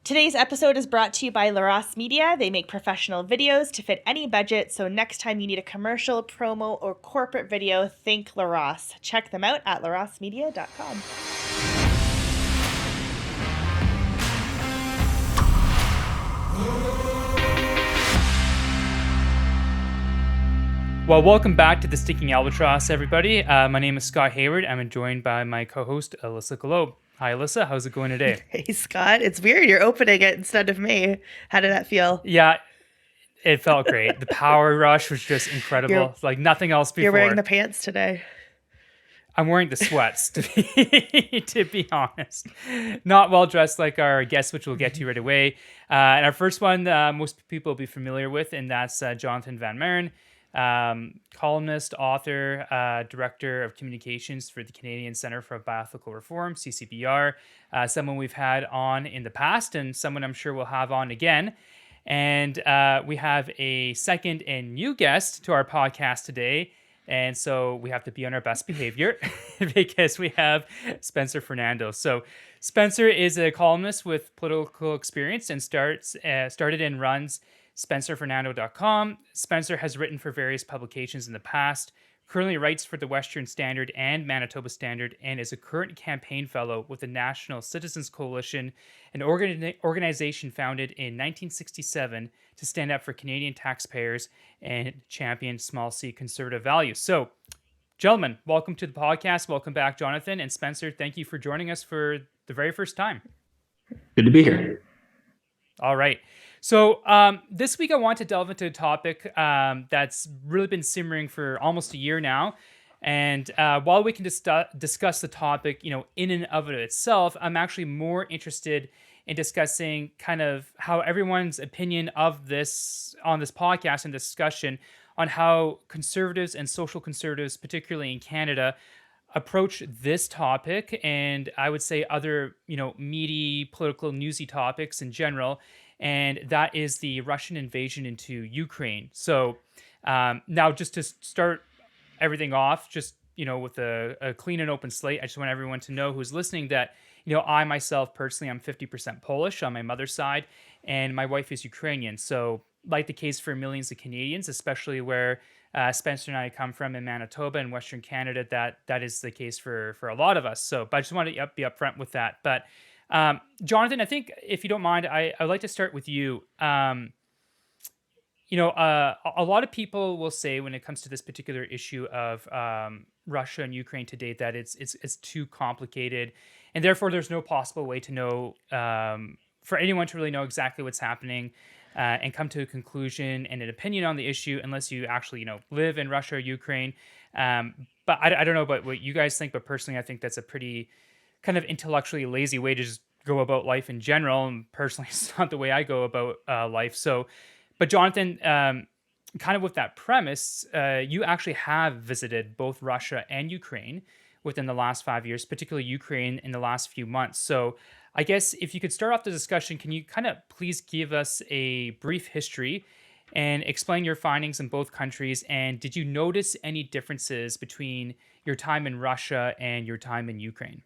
Today's episode is brought to you by LaRosse Media. They make professional videos to fit any budget, so next time you need a commercial, promo, or corporate video, think LaRosse. Check them out at larossemedia.com. Well, welcome back to the Stinking Albatross, everybody. My name is Scott Hayward. I'm joined by my co-host, Alissa Globe. Hi, Alissa. How's it going today? Hey, Scott. It's weird you're opening it instead of me. How did that feel? Yeah, it felt great. The power rush was just incredible. It's like nothing else before. You're wearing the pants today. I'm wearing the sweats, to be honest. Not well dressed like our guest, which we'll get to right away. And our first one, most people will be familiar with, and that's Jonathon van Maren. Columnist, author, director of communications for the Canadian Centre for Bioethical Reform, CCBR, someone we've had on in the past and someone I'm sure we'll have on again. And we have a second and new guest to our podcast today. And so we have to be on our best behavior because we have Spencer Fernando. So Spencer is a columnist with political experience and started and runs SpencerFernando.com. Spencer has written for various publications in the past, currently writes for the Western Standard and Manitoba Standard, and is a current campaign fellow with the National Citizens Coalition, an organization founded in 1967 to stand up for Canadian taxpayers and champion small c conservative values. So, gentlemen, welcome to the podcast. Welcome back, Jonathon and Spencer. Thank you for joining us for the very first time. Good to be here. All right. So this week I want to delve into a topic that's really been simmering for almost a year now. And while we can discuss the topic, in and of it itself, I'm actually more interested in discussing kind of how everyone's opinion of this on this podcast and discussion on how conservatives and social conservatives, particularly in Canada, approach this topic, and I would say other, meaty, political, newsy topics in general. And that is the Russian invasion into Ukraine. So now just to start everything off, just, with a clean and open slate, I just want everyone to know who's listening that, I myself personally, I'm 50% Polish on my mother's side, and my wife is Ukrainian. So like the case for millions of Canadians, especially where Spencer and I come from in Manitoba and Western Canada, that is the case for a lot of us. So, but I just want to be upfront with that. But Jonathon, I think if you don't mind, I'd like to start with you. A lot of people will say when it comes to this particular issue of Russia and Ukraine today that it's too complicated, and therefore there's no possible way to know for anyone to really know exactly what's happening and come to a conclusion and an opinion on the issue unless you actually live in Russia or Ukraine. But I don't know about what you guys think, but personally I think that's a pretty kind of intellectually lazy way to just go about life in general. And personally, it's not the way I go about life. So, but Jonathon, kind of with that premise, you actually have visited both Russia and Ukraine within the last 5 years, particularly Ukraine in the last few months. So I guess if you could start off the discussion, can you kind of please give us a brief history and explain your findings in both countries? And did you notice any differences between your time in Russia and your time in Ukraine?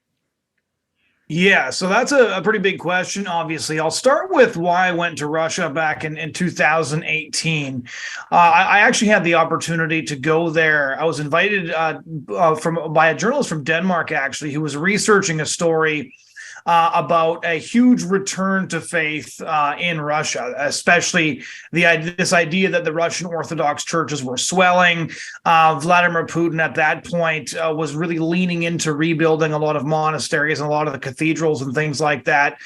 Yeah, so that's a pretty big question, obviously. I'll start with why I went to Russia back in 2018. I actually had the opportunity to go there. I was invited by a journalist from Denmark, actually, who was researching a story about a huge return to faith in Russia, especially this idea that the Russian Orthodox churches were swelling. Vladimir Putin at that point was really leaning into rebuilding a lot of monasteries and a lot of the cathedrals and things like that.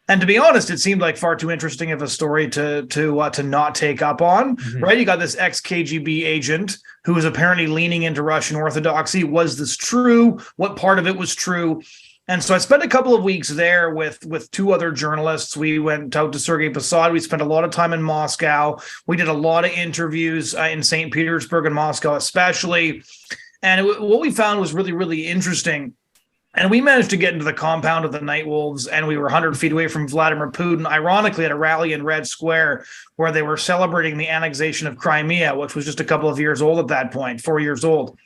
And to be honest, it seemed like far too interesting of a story to not take up on, right? You got this ex-KGB agent who was apparently leaning into Russian Orthodoxy. Was this true? What part of it was true? And so I spent a couple of weeks there with two other journalists. We went out to Sergei Posad. We spent a lot of time in Moscow. We did a lot of interviews in St. Petersburg and Moscow especially. And what we found was really, really interesting And we managed to get into the compound of the Night Wolves, and we were 100 feet away from Vladimir Putin, ironically, at a rally in Red Square where they were celebrating the annexation of Crimea, which was just a couple of years old at that point, 4 years old.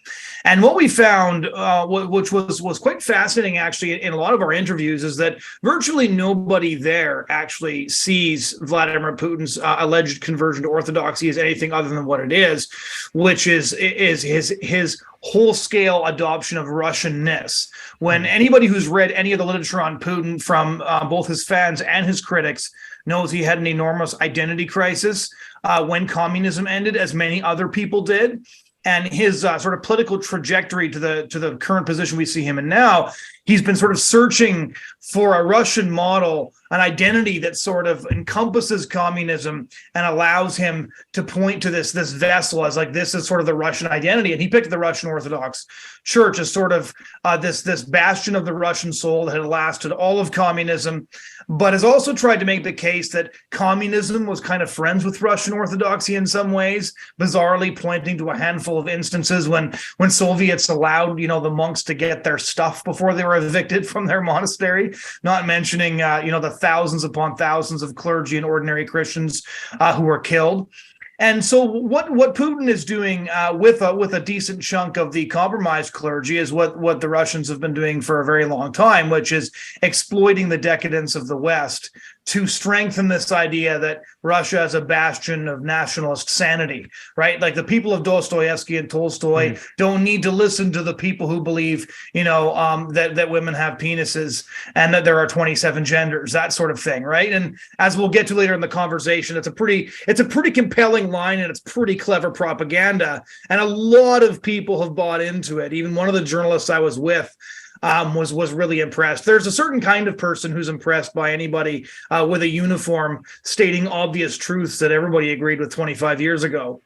And what we found, which was quite fascinating, actually, in a lot of our interviews, is that virtually nobody there actually sees Vladimir Putin's alleged conversion to Orthodoxy as anything other than what it is, which is his whole-scale adoption of Russianness. When anybody who's read any of the literature on Putin from both his fans and his critics knows he had an enormous identity crisis when communism ended, as many other people did. And his sort of political trajectory to the current position we see him in now, he's been sort of searching for a Russian model, an identity that sort of encompasses communism and allows him to point to this vessel as like, this is sort of the Russian identity. And he picked the Russian Orthodox Church as sort of this bastion of the Russian soul that had lasted all of communism, but has also tried to make the case that communism was kind of friends with Russian Orthodoxy in some ways, bizarrely pointing to a handful of instances when Soviets allowed, the monks to get their stuff before they were evicted from their monastery, not mentioning, the thousands upon thousands of clergy and ordinary Christians who were killed. And so what Putin is doing with a decent chunk of the compromised clergy is what the Russians have been doing for a very long time, which is exploiting the decadence of the West to strengthen this idea that Russia is a bastion of nationalist sanity, right? Like the people of Dostoevsky and Tolstoy don't need to listen to the people who believe, that women have penises and that there are 27 genders, that sort of thing, right? And as we'll get to later in the conversation, it's a pretty compelling line, and it's pretty clever propaganda. And a lot of people have bought into it. Even one of the journalists I was with was really impressed. There's a certain kind of person who's impressed by anybody with a uniform stating obvious truths that everybody agreed with 25 years ago.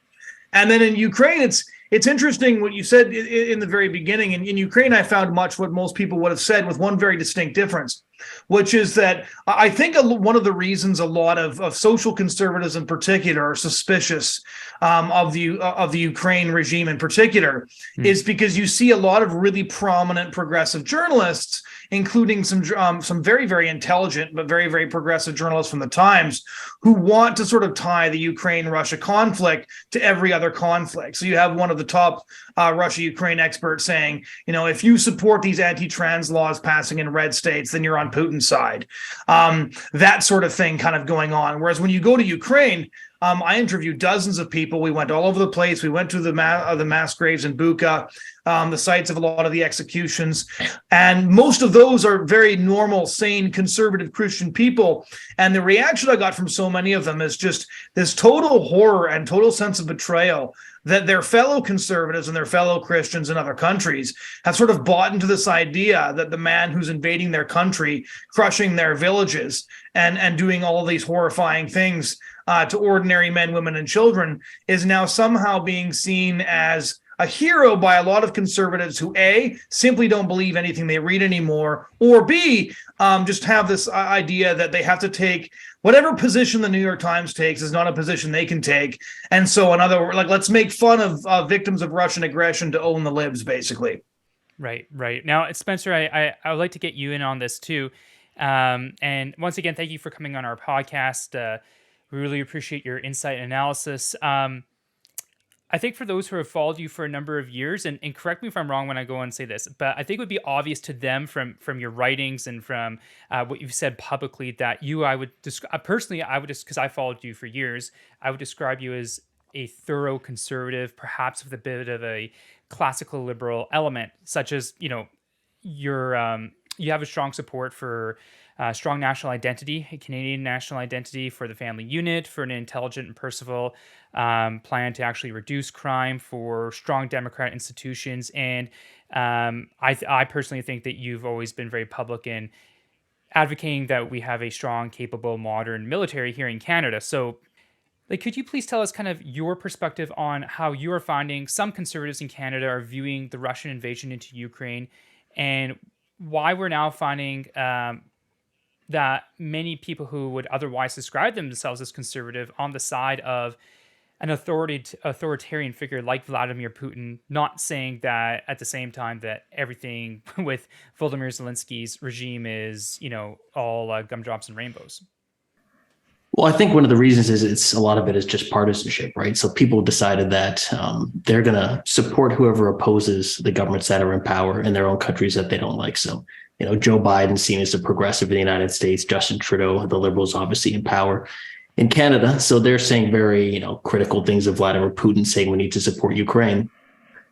And then in Ukraine, it's interesting what you said in the very beginning. In Ukraine, I found much what most people would have said, with one very distinct difference, which is that I think one of the reasons a lot of social conservatives in particular are suspicious of the Ukraine regime in particular is because you see a lot of really prominent progressive journalists, including some very, very intelligent but very, very progressive journalists from the Times, who want to sort of tie the Ukraine-Russia conflict to every other conflict. So you have one of the top Russia-Ukraine experts saying, if you support these anti-trans laws passing in red states, then you're on Putin's side. That sort of thing kind of going on. Whereas when you go to Ukraine, I interviewed dozens of people. We went all over the place. We went to the mass graves in Bucha, the sites of a lot of the executions. And most of those are very normal, sane, conservative Christian people. And the reaction I got from so many of them is just this total horror and total sense of betrayal that their fellow conservatives and their fellow Christians in other countries have sort of bought into this idea that the man who's invading their country, crushing their villages, and doing all of these horrifying things to ordinary men, women, and children is now somehow being seen as a hero by a lot of conservatives who, A, simply don't believe anything they read anymore, or B, just have this idea that they have to take whatever position the New York Times takes is not a position they can take. And so, in other words, let's make fun of victims of Russian aggression to own the libs, basically. Right. Now, Spencer, I would like to get you in on this too. And once again, thank you for coming on our podcast. We really appreciate your insight and analysis. I think for those who have followed you for a number of years, and correct me if I'm wrong when I go and say this, but I think it would be obvious to them from your writings and from what you've said publicly that I would describe personally, because I followed you for years, I would describe you as a thorough conservative, perhaps with a bit of a classical liberal element, such as, you have a strong support for strong national identity, a Canadian national identity, for the family unit, for an intelligent and percival plan to actually reduce crime, for strong democratic institutions. And I personally think that you've always been very public in advocating that we have a strong, capable, modern military here in Canada. So, could you please tell us kind of your perspective on how you are finding some conservatives in Canada are viewing the Russian invasion into Ukraine, and why we're now finding that many people who would otherwise describe themselves as conservative on the side of an authoritarian figure like Vladimir Putin, not saying that at the same time that everything with Volodymyr Zelensky's regime is, all gumdrops and rainbows. Well, I think one of the reasons is a lot of it is just partisanship, right? So people decided that they're going to support whoever opposes the governments that are in power in their own countries that they don't like. So, Joe Biden seen as a progressive in the United States, Justin Trudeau, the Liberals obviously in power in Canada. So they're saying very, critical things of Vladimir Putin, saying we need to support Ukraine.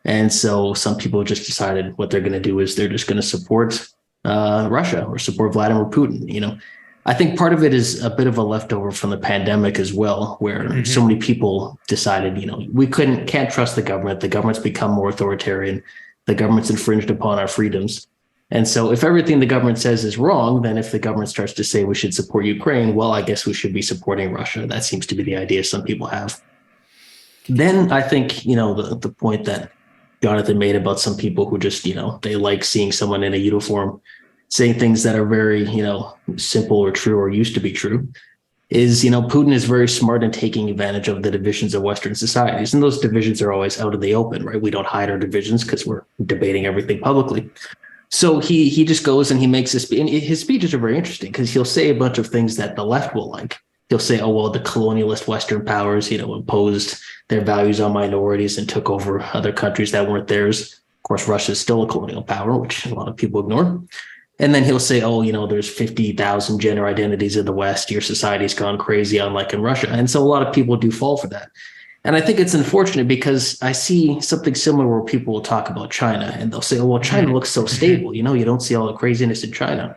And so some people just decided what they're going to do is they're just going to support Russia or support Vladimir Putin. I think part of it is a bit of a leftover from the pandemic as well, where so many people decided, we can't trust the government. The government's become more authoritarian. The government's infringed upon our freedoms. And so if everything the government says is wrong, then if the government starts to say we should support Ukraine, well, I guess we should be supporting Russia. That seems to be the idea some people have. Then I think, the point that Jonathon made about some people who just, they like seeing someone in a uniform saying things that are very, simple or true or used to be true is, Putin is very smart in taking advantage of the divisions of Western societies. And those divisions are always out in the open, right? We don't hide our divisions because we're debating everything publicly. So he just goes and he makes his speeches are very interesting because he'll say a bunch of things that the left will like. He'll say, oh, well, the colonialist Western powers, imposed their values on minorities and took over other countries that weren't theirs. Of course, Russia is still a colonial power, which a lot of people ignore. And then he'll say, oh, there's 50,000 gender identities in the West. Your society's gone crazy, unlike in Russia. And so a lot of people do fall for that. And I think it's unfortunate because I see something similar where people will talk about China and they'll say, oh, well, China looks so stable. You don't see all the craziness in China.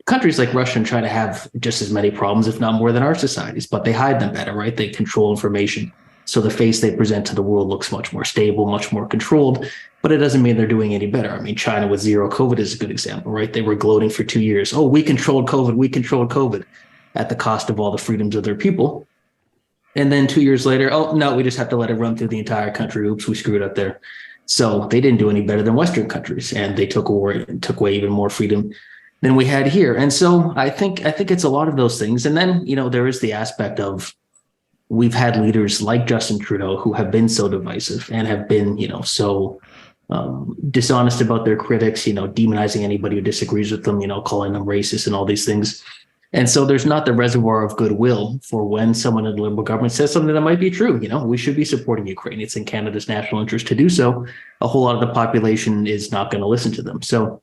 Countries like Russia and China have just as many problems, if not more than our societies, but they hide them better, right? They control information. So the face they present to the world looks much more stable, much more controlled, but it doesn't mean they're doing any better. I mean, China with zero COVID is a good example, right? They were gloating for 2 years. Oh, we controlled COVID at the cost of all the freedoms of their people. And then 2 years later, oh, no, we just have to let it run through the entire country. Oops, we screwed up there. So they didn't do any better than Western countries, and they took away even more freedom than we had here. And so I think it's a lot of those things. And then, there is the aspect of we've had leaders like Justin Trudeau who have been so divisive and have been, so dishonest about their critics, demonizing anybody who disagrees with them, calling them racist and all these things. And so there's not the reservoir of goodwill for when someone in the Liberal government says something that might be true. We should be supporting Ukraine. It's in Canada's national interest to do so. A whole lot of the population is not going to listen to them. So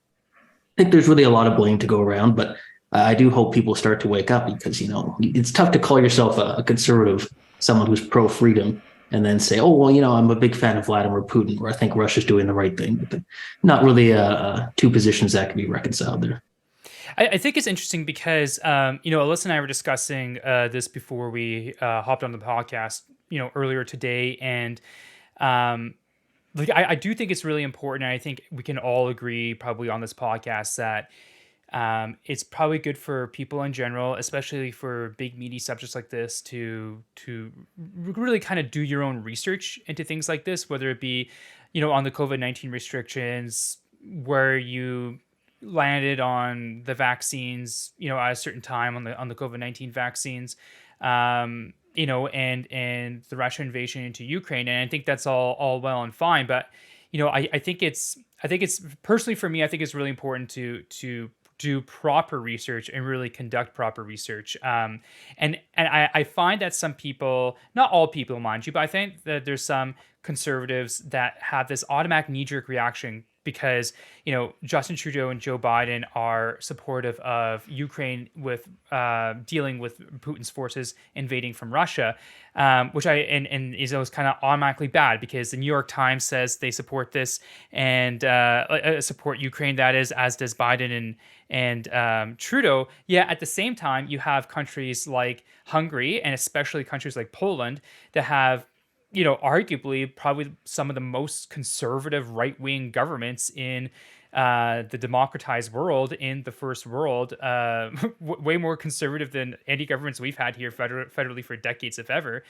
I think there's really a lot of blame to go around, but I do hope people start to wake up because, it's tough to call yourself a conservative, someone who's pro-freedom, and then say, oh, well, I'm a big fan of Vladimir Putin, or I think Russia's doing the right thing. But not really two positions that can be reconciled there. I think it's interesting because, Alissa and I were discussing this before we hopped on the podcast, earlier today. And I do think it's really important. And I think we can all agree probably on this podcast that it's probably good for people in general, especially for big meaty subjects like this, to really kind of do your own research into things like this, whether it be, on the COVID-19 restrictions, where you landed on the vaccines, at a certain time on the COVID-19 vaccines, and the Russian invasion into Ukraine. And I think that's all well and fine. But, I think it's personally for me, I think it's really important to do proper research and really conduct proper research. And I find that some people, not all people, mind you, but I think that there's some conservatives that have this automatic knee-jerk reaction because, Justin Trudeau and Joe Biden are supportive of Ukraine with dealing with Putin's forces invading from Russia, which is always kind of automatically bad because the New York Times says they support this and support Ukraine, that is, as does Biden and Trudeau. Yeah, at the same time, you have countries like Hungary and especially countries like Poland that have, arguably probably some of the most conservative right-wing governments in the democratized world, in the first world, way more conservative than any governments we've had here federally for decades, if ever.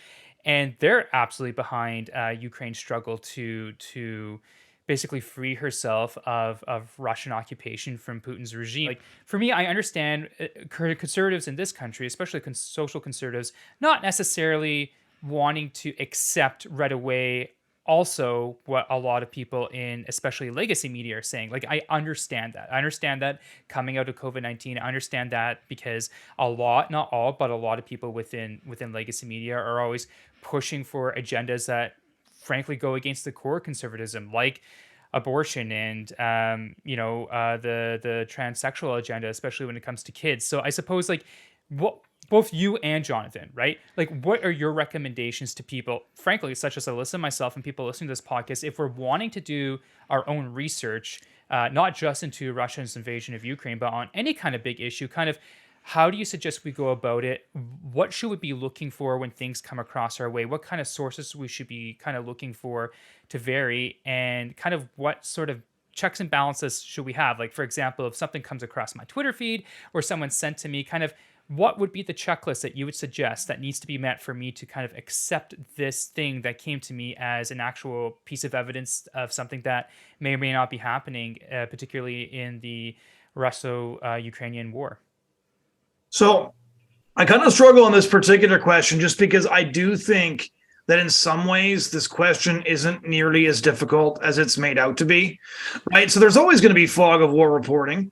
And they're absolutely behind Ukraine's struggle to basically free herself of Russian occupation from Putin's regime. Like, for me, I understand conservatives in this country, especially social conservatives, not necessarily wanting to accept right away also what a lot of people in especially legacy media are saying. Like, I understand that. I understand that coming out of COVID-19, I understand that because a lot, not all, but a lot of people within legacy media are always pushing for agendas that frankly go against the core conservatism, like abortion and the transsexual agenda, especially when it comes to kids. So I suppose, like, what both you and Jonathon, right? Like, what are your recommendations to people, frankly, such as Alissa, myself, and people listening to this podcast, if we're wanting to do our own research, not just into Russia's invasion of Ukraine, but on any kind of big issue? Kind of, how do you suggest we go about it? What should we be looking for when things come across our way? What kind of sources we should be kind of looking for to vary? And kind of what sort of checks and balances should we have? Like, for example, if something comes across my Twitter feed or someone sent to me, kind of what would be the checklist that you would suggest that needs to be met for me to kind of accept this thing that came to me as an actual piece of evidence of something that may or may not be happening, particularly in the Russo-Ukrainian war? So I kind of struggle on this particular question just because I do think that in some ways this question isn't nearly as difficult as it's made out to be, right? So there's always going to be fog of war reporting.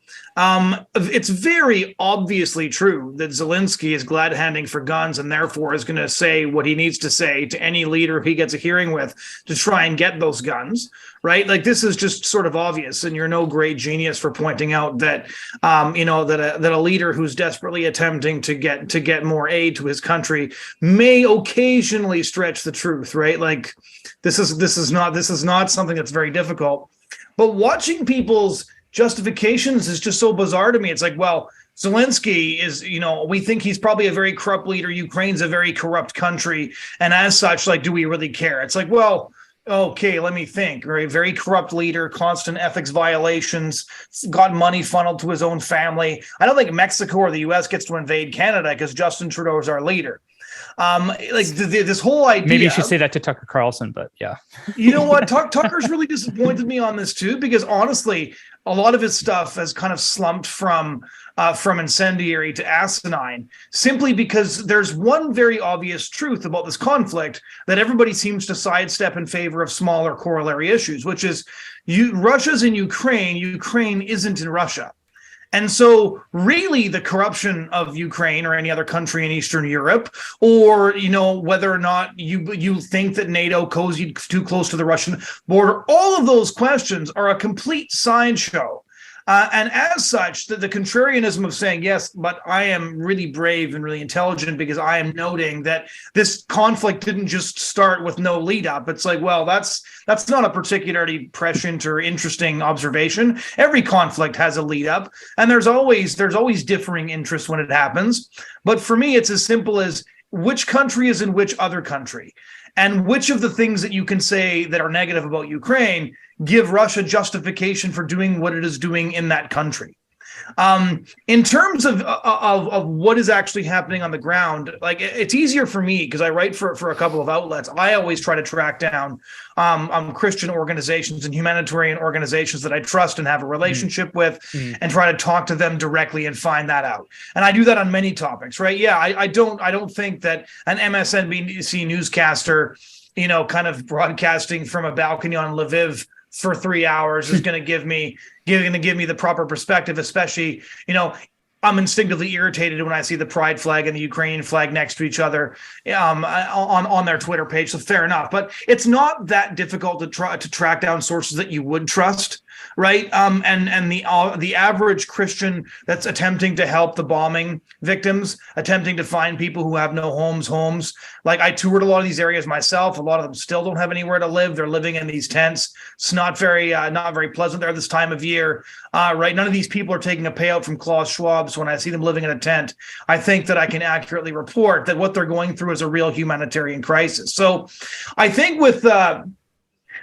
It's very obviously true that Zelensky is glad handing for guns and therefore is going to say what he needs to say to any leader he gets a hearing with to try and get those guns, right? Like, this is just sort of obvious, and you're no great genius for pointing out that, that a leader who's desperately attempting to get more aid to his country may occasionally stretch the truth, right? Like, this is not something that's very difficult. But watching people's justifications is just so bizarre to me. It's like, well, Zelensky is, we think he's probably a very corrupt leader. Ukraine's a very corrupt country. And as such, like, do we really care? It's like, well, okay, let me think. Right? Very corrupt leader, constant ethics violations, got money funneled to his own family. I don't think Mexico or the US gets to invade Canada because Justin Trudeau is our leader. This whole idea. Maybe you should say that to Tucker Carlson, but yeah. You know what? Tucker's really disappointed me on this too, because honestly, a lot of his stuff has kind of slumped from incendiary to asinine, simply because there's one very obvious truth about this conflict that everybody seems to sidestep in favor of smaller corollary issues, which is Russia's in Ukraine, Ukraine isn't in Russia. And so really the corruption of Ukraine or any other country in Eastern Europe, or, whether or not you think that NATO cozied too close to the Russian border, all of those questions are a complete sideshow. And as such, the contrarianism of saying, yes, but I am really brave and really intelligent because I am noting that this conflict didn't just start with no lead up. It's like, well, that's not a particularly prescient or interesting observation. Every conflict has a lead up, and there's always differing interests when it happens. But for me, it's as simple as which country is in which other country, and which of the things that you can say that are negative about Ukraine give Russia justification for doing what it is doing in that country. In terms of what is actually happening on the ground, like, it's easier for me because I write for a couple of outlets. I always try to track down Christian organizations and humanitarian organizations that I trust and have a relationship with, and try to talk to them directly and find that out. And I do that on many topics, right? Yeah, I don't think that an MSNBC newscaster, kind of broadcasting from a balcony on Lviv for 3 hours is going to give me the proper perspective, especially, I'm instinctively irritated when I see the pride flag and the Ukrainian flag next to each other on their Twitter page. So fair enough, but it's not that difficult to try to track down sources that you would trust, right? And the average Christian that's attempting to help the bombing victims, attempting to find people who have no homes. Like, I toured a lot of these areas myself. A lot of them still don't have anywhere to live. They're living in these tents. It's not very pleasant there this time of year, right? None of these people are taking a payout from Klaus Schwab. So when I see them living in a tent, I think that I can accurately report that what they're going through is a real humanitarian crisis. So I think with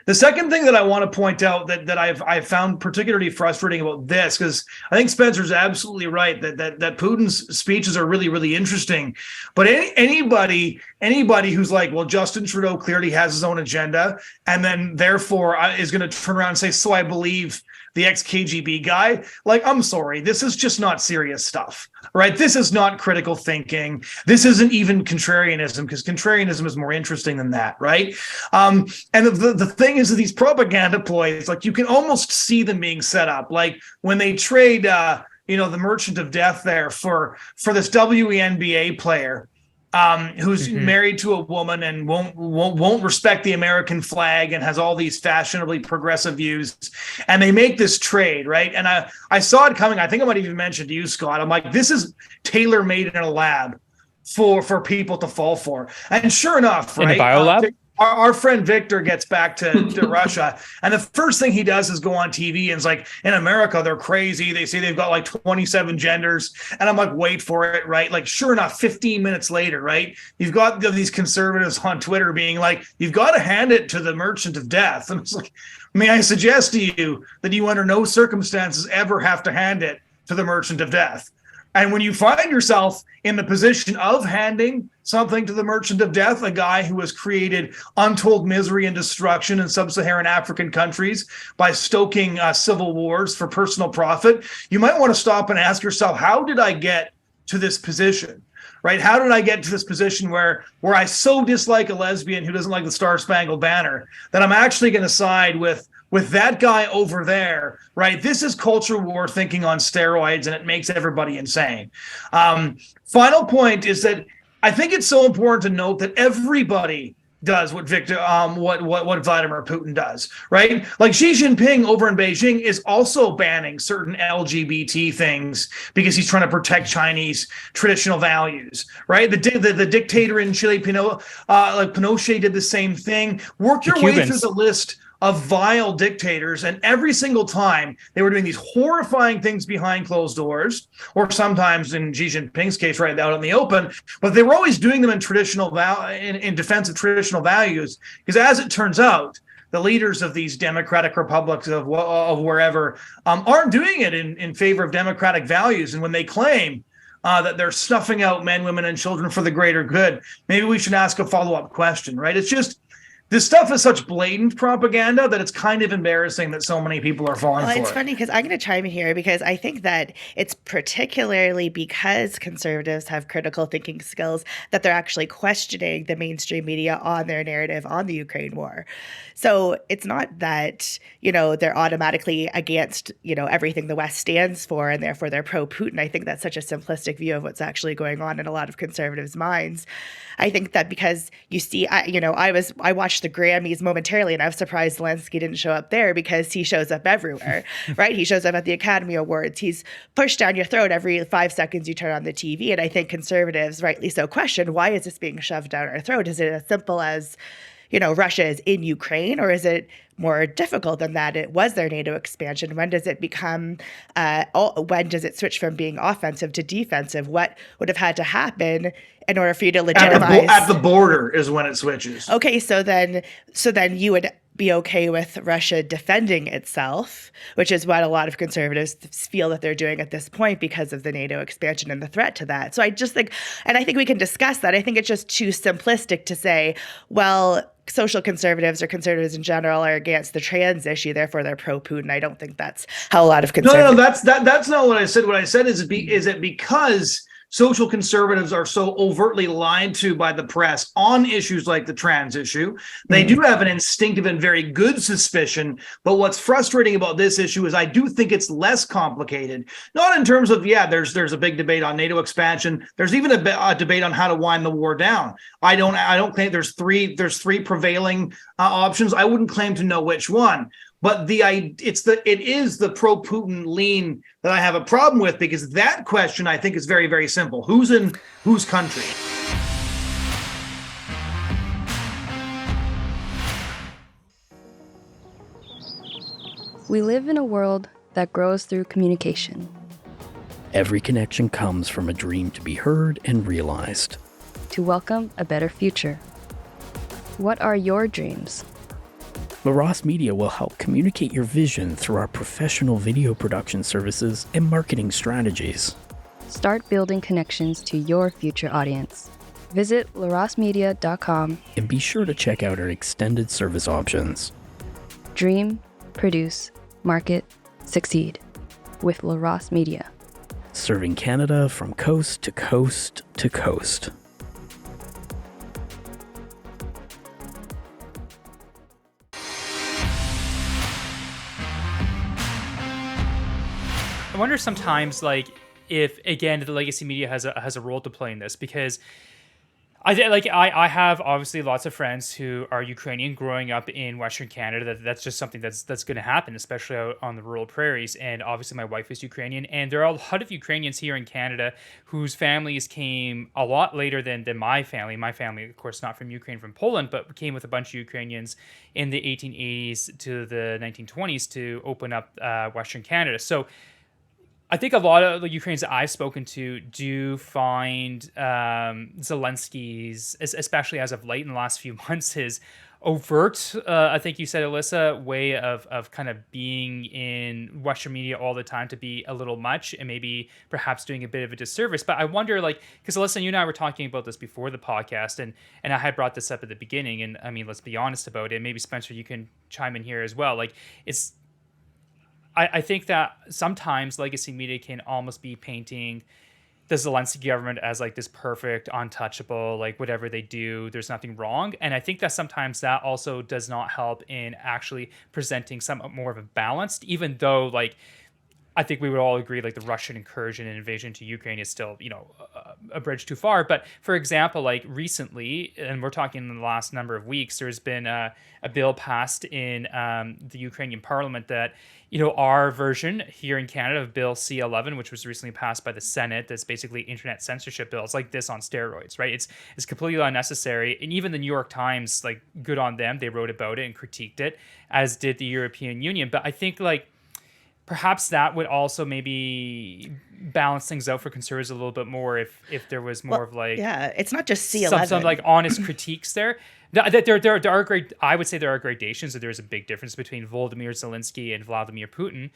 the second thing that I want to point out that I've found particularly frustrating about this, because I think Spencer's absolutely right that Putin's speeches are really, really interesting. But anybody who's like, well, Justin Trudeau clearly has his own agenda, and then therefore is going to turn around and say, so I believe the ex-KGB guy. Like, I'm sorry, this is just not serious stuff, right? This is not critical thinking. This isn't even contrarianism, because contrarianism is more interesting than that, right? And the thing is that these propaganda ploys, like, you can almost see them being set up. Like when they trade, the Merchant of Death there for this WNBA player, who's married to a woman and won't respect the American flag and has all these fashionably progressive views, and they make this trade, right? And I saw it coming. I think I might even mention to you, Scott. I'm like, this is tailor-made in a lab for people to fall for. And sure enough, right? In a biolab? Our friend Victor gets back to Russia, and the first thing he does is go on TV and is like, in America, they're crazy. They say they've got like 27 genders. And I'm like, wait for it, right? Like, sure enough, 15 minutes later, right? You've got these conservatives on Twitter being like, you've got to hand it to the Merchant of Death. And it's like, may I suggest to you that you under no circumstances ever have to hand it to the Merchant of Death. And when you find yourself in the position of handing something to the Merchant of Death, a guy who has created untold misery and destruction in sub-Saharan African countries by stoking civil wars for personal profit, you might want to stop and ask yourself, how did I get to this position? Right? How did I get to this position where I so dislike a lesbian who doesn't like the Star Spangled Banner that I'm actually going to side with that guy over there, right? This is culture war thinking on steroids, and it makes everybody insane. Final point is that I think it's so important to note that everybody does what what Vladimir Putin does, right? Like Xi Jinping over in Beijing is also banning certain LGBT things because he's trying to protect Chinese traditional values, right? The dictator in Chile, Pinochet, did the same thing. Work your way through the list of vile dictators, and every single time they were doing these horrifying things behind closed doors, or sometimes in Xi Jinping's case, right out in the open, but they were always doing them in in defense of traditional values, because as it turns out, the leaders of these democratic republics of wherever aren't doing it in favor of democratic values. And when they claim that they're snuffing out men, women, and children for the greater good, maybe we should ask a follow-up question, right? It's just, this stuff is such blatant propaganda that it's kind of embarrassing that so many people are falling for it. It's funny because I'm going to chime in here because I think that it's particularly because conservatives have critical thinking skills that they're actually questioning the mainstream media on their narrative on the Ukraine war. So it's not that, they're automatically against, everything the West stands for and therefore they're pro-Putin. I think that's such a simplistic view of what's actually going on in a lot of conservatives' minds. I think that because you see, I watched the Grammys momentarily and I was surprised Zelensky didn't show up there because he shows up everywhere, right? He shows up at the Academy Awards. He's pushed down your throat every 5 seconds you turn on the TV. And I think conservatives, rightly so, question, why is this being shoved down our throat? Is it as simple as, Russia is in Ukraine, or is it more difficult than that? It was their NATO expansion. When does it become, when does it switch from being offensive to defensive? What would have had to happen in order for you to legitimize? At the border is when it switches. Okay, so then you would be okay with Russia defending itself, which is what a lot of conservatives feel that they're doing at this point because of the NATO expansion and the threat to that. So I just think, and I think we can discuss that. I think it's just too simplistic to say, well, social conservatives or conservatives in general are against the trans issue, therefore they're pro-Putin. I don't think that's how a lot of conservatives... No, that's not what I said. What I said is that because social conservatives are so overtly lied to by the press on issues like the trans issue, they do have an instinctive and very good suspicion. But what's frustrating about this issue is I do think it's less complicated. Not in terms of, there's a big debate on NATO expansion. There's even a debate on how to wind the war down. I don't think there's three prevailing options. I wouldn't claim to know which one. But it is the pro-Putin lean that I have a problem with, because that question I think is very, very simple. Who's in whose country? We live in a world that grows through communication. Every connection comes from a dream to be heard and realized. To welcome a better future. What are your dreams? LaRosse Media will help communicate your vision through our professional video production services and marketing strategies. Start building connections to your future audience. Visit larossemedia.com and be sure to check out our extended service options. Dream, produce, market, Succeed with LaRosse Media. Serving Canada from coast to coast to coast. I wonder sometimes, like, if again the legacy media has a role to play in this, because I have obviously lots of friends who are Ukrainian growing up in Western Canada. That's just something that's going to happen, especially out on the rural prairies. And obviously my wife is Ukrainian, and there are a lot of Ukrainians here in Canada whose families came a lot later than my family. My family, of course, not from Ukraine, from Poland, but came with a bunch of Ukrainians in the 1880s to the 1920s to open up Western Canada. So I think a lot of the Ukrainians that I've spoken to do find Zelensky's, especially as of late in the last few months, his overt, I think you said, Alissa, way of kind of being in Western media all the time to be a little much, and maybe perhaps doing a bit of a disservice. But I wonder, like, because Alissa, you and I were talking about this before the podcast, and I had brought this up at the beginning, and I mean, let's be honest about it. Maybe Spencer, you can chime in here as well. Like, I think that sometimes legacy media can almost be painting the Zelensky government as like this perfect, untouchable, like whatever they do, there's nothing wrong. And I think that sometimes that also does not help in actually presenting somewhat more of a balanced, even though, like, I think we would all agree, like, the Russian incursion and invasion to Ukraine is still, a bridge too far. But for example, like recently, and we're talking in the last number of weeks, there's been a bill passed in the Ukrainian parliament that, our version here in Canada of Bill C-11, which was recently passed by the Senate, that's basically internet censorship bill. It's like this on steroids, right? It's completely unnecessary. And even the New York Times, like, good on them, they wrote about it and critiqued it, as did the European Union. But I think, like, perhaps that would also maybe balance things out for conservatives a little bit more if there was more of, like, yeah, it's not just C-11. some like honest critiques there. There are great. I would say there are gradations. So there's a big difference between Volodymyr Zelensky and Vladimir Putin.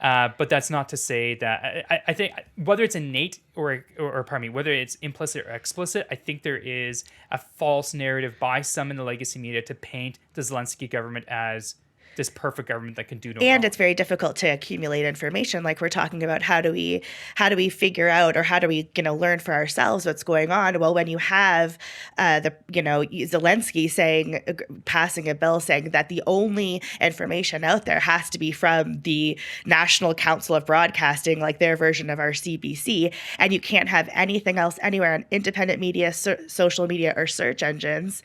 But that's not to say that I think whether it's innate or pardon me, whether it's implicit or explicit, I think there is a false narrative by some in the legacy media to paint the Zelensky government as this perfect government that can do no wrong. And it's very difficult to accumulate information. Like we're talking about, how do we figure out, or how do we, learn for ourselves what's going on? Well, when you have Zelensky passing a bill saying that the only information out there has to be from the National Council of Broadcasting, like their version of our CBC, and you can't have anything else anywhere on independent media, social media, or search engines.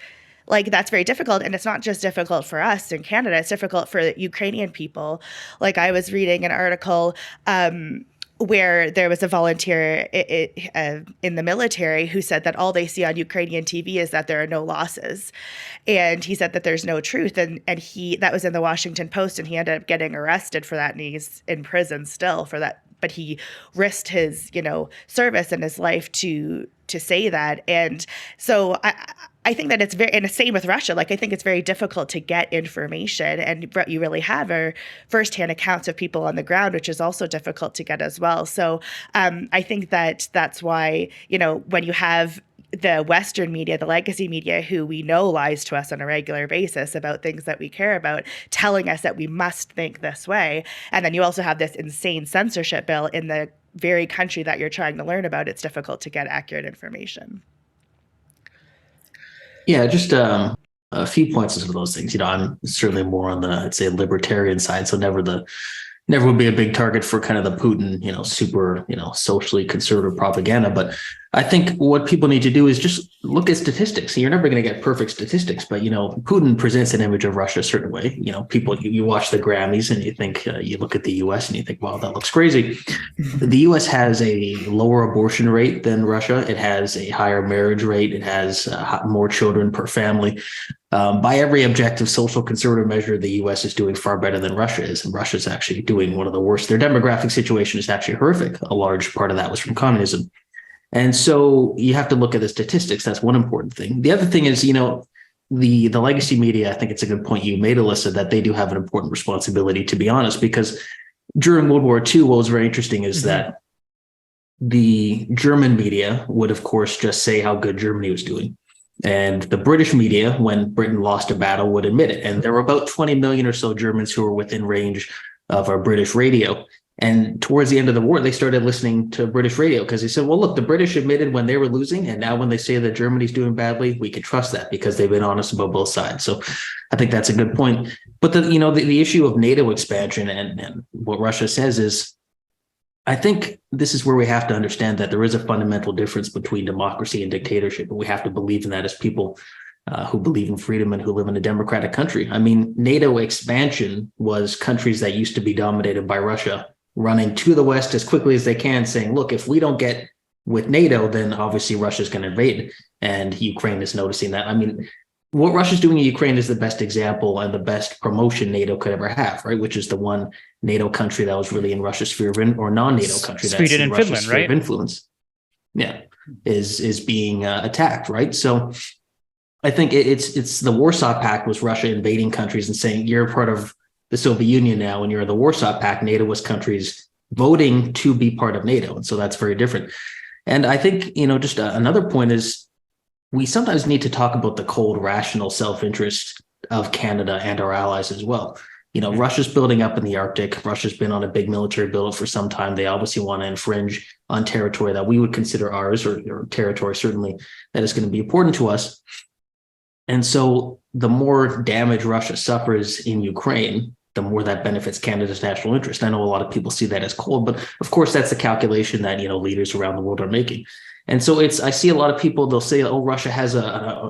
Like, that's very difficult. And it's not just difficult for us in Canada, it's difficult for Ukrainian people. Like, I was reading an article where there was a volunteer in the military who said that all they see on Ukrainian TV is that there are no losses. And he said that there's no truth. And that was in the Washington Post, and he ended up getting arrested for that, and he's in prison still for that. But he risked his, service and his life to say that. And so I think that it's and the same with Russia. Like, I think it's very difficult to get information, and what you really have are firsthand accounts of people on the ground, which is also difficult to get as well. So I think that's why, when you have the Western media, the legacy media, who we know lies to us on a regular basis about things that we care about, telling us that we must think this way. And then you also have this insane censorship bill in the very country that you're trying to learn about. It's difficult to get accurate information. Yeah, just a few points of those things. I'm certainly more on the, I'd say, libertarian side, so never would be a big target for kind of the Putin, super, socially conservative propaganda. But I think what people need to do is just look at statistics. You're never going to get perfect statistics, but, Putin presents an image of Russia a certain way. People, you watch the Grammys and you think, you look at the US and you think, wow, that looks crazy. The US has a lower abortion rate than Russia. It has a higher marriage rate. It has more children per family. By every objective social conservative measure, the U.S. is doing far better than Russia is, and Russia is actually doing one of the worst. Their demographic situation is actually horrific. A large part of that was from communism. And so you have to look at the statistics. That's one important thing. The other thing is, the legacy media, I think it's a good point you made, Alissa, that they do have an important responsibility, to be honest, because during World War II, what was very interesting is that the German media would, of course, just say how good Germany was doing. And the British media, when Britain lost a battle, would admit it. And there were about 20 million or so Germans who were within range of our British radio. And towards the end of the war, they started listening to British radio because they said, well, look, the British admitted when they were losing. And now when they say that Germany's doing badly, we can trust that because they've been honest about both sides. So I think that's a good point. But the issue of NATO expansion and what Russia says is, I think this is where we have to understand that there is a fundamental difference between democracy and dictatorship. And we have to believe in that as people who believe in freedom and who live in a democratic country. I mean, NATO expansion was countries that used to be dominated by Russia running to the West as quickly as they can, saying, look, if we don't get with NATO, then obviously Russia's going to invade. And Ukraine is noticing that. I mean, what Russia's doing in Ukraine is the best example and the best promotion NATO could ever have, right? Which is the one NATO country that was really in Russia's sphere of or non-NATO country that's Sweden in and Russia's Finland, sphere right? of influence. Yeah, is being attacked, right? So I think it's the Warsaw Pact was Russia invading countries and saying you're part of the Soviet Union now, and you're in the Warsaw Pact. NATO was countries voting to be part of NATO, and so that's very different. And I think just another point is we sometimes need to talk about the cold, rational self-interest of Canada and our allies as well. Russia's building up in the Arctic. Russia's been on a big military build for some time. They obviously want to infringe on territory that we would consider ours, or territory certainly that is going to be important to us. And so the more damage Russia suffers in Ukraine, the more that benefits Canada's national interest. I know a lot of people see that as cold, but of course that's the calculation that leaders around the world are making. And so I see a lot of people, they'll say, oh, Russia has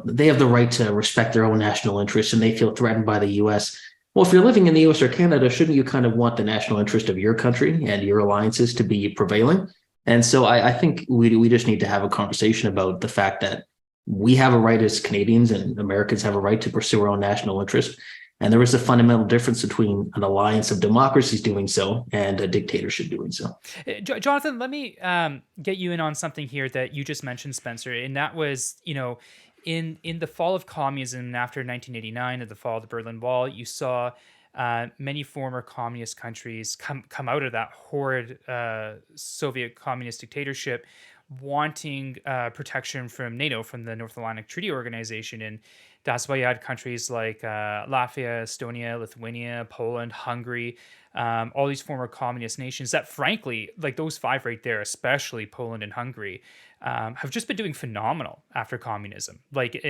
they have the right to respect their own national interests and they feel threatened by the US. Well, if you're living in the US or Canada, shouldn't you kind of want the national interest of your country and your alliances to be prevailing? And so I think we just need to have a conversation about the fact that we have a right as Canadians and Americans have a right to pursue our own national interest. And there is a fundamental difference between an alliance of democracies doing so and a dictatorship doing so. Jonathon, let me get you in on something here that you just mentioned, Spencer. And that was, in the fall of communism after 1989, at the fall of the Berlin Wall, you saw many former communist countries come out of that horrid Soviet communist dictatorship wanting protection from NATO, from the North Atlantic Treaty Organization. And that's why you had countries like Latvia, Estonia, Lithuania, Poland, Hungary, all these former communist nations that, frankly, like those five right there, especially Poland and Hungary, have just been doing phenomenal after communism. Like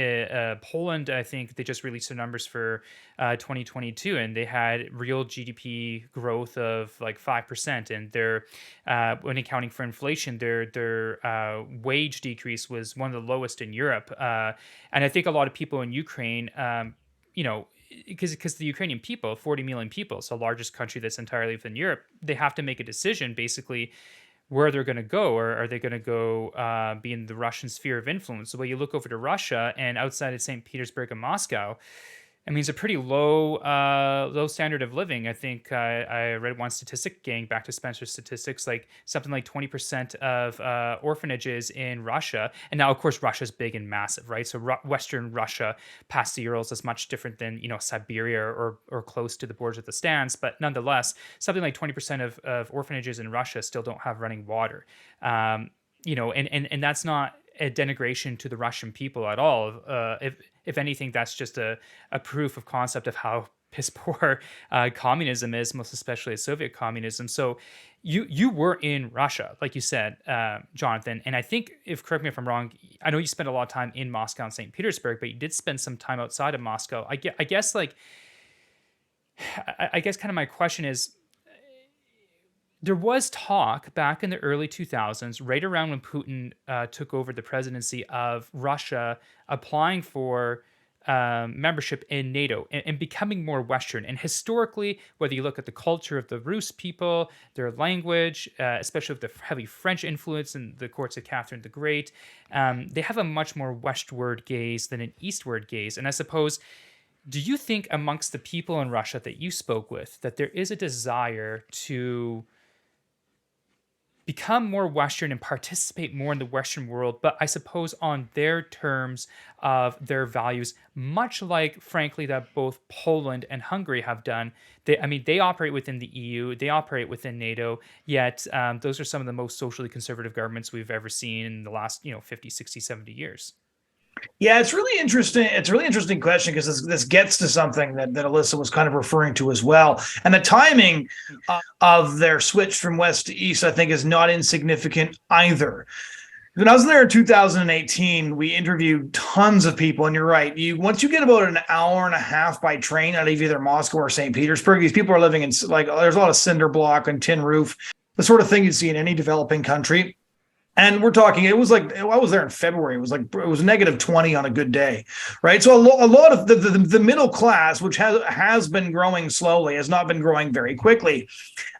Poland, I think they just released their numbers for 2022, and they had real GDP growth of like 5%. And their, when accounting for inflation, their wage decrease was one of the lowest in Europe. And I think a lot of people in Ukraine, because the Ukrainian people, 40 million people, it's the largest country that's entirely within Europe, they have to make a decision basically where they're going to go, or are they going to go be in the Russian sphere of influence? So when you look over to Russia and outside of St. Petersburg and Moscow, I mean, it's a pretty low standard of living. I think I read one statistic, getting back to Spencer's statistics, like something like 20% of orphanages in Russia. And now, of course, Russia's big and massive, right? So Western Russia past the Urals is much different than, Siberia or close to the borders of the stands. But nonetheless, something like 20% of orphanages in Russia still don't have running water. And that's not a denigration to the Russian people at all. If anything, that's just a proof of concept of how piss poor communism is, most especially Soviet communism. So you were in Russia, like you said, Jonathon. And I think, correct me if I'm wrong, I know you spent a lot of time in Moscow and St. Petersburg, but you did spend some time outside of Moscow. I guess kind of my question is, there was talk back in the early 2000s, right around when Putin took over the presidency, of Russia applying for membership in NATO and becoming more Western. And historically, whether you look at the culture of the Rus people, their language, especially with the heavy French influence in the courts of Catherine the Great, they have a much more westward gaze than an eastward gaze. And I suppose, do you think amongst the people in Russia that you spoke with that there is a desire to become more Western and participate more in the Western world, but I suppose on their terms of their values, much like, frankly, that both Poland and Hungary have done? They operate within the EU, they operate within NATO, yet those are some of the most socially conservative governments we've ever seen in the last 50, 60, 70 years. Yeah, it's really interesting. It's a really interesting question because this gets to something that Alissa was kind of referring to as well. And the timing of their switch from west to east, I think, is not insignificant either. When I was there in 2018, we interviewed tons of people, and you're right. Once you get about an hour and a half by train out of either Moscow or St. Petersburg, these people are living in like there's a lot of cinder block and tin roof, the sort of thing you'd see in any developing country. And we're talking, it was like, I was there in February. It was negative 20 on a good day, right? So a lot of the middle class, which has been growing slowly, has not been growing very quickly.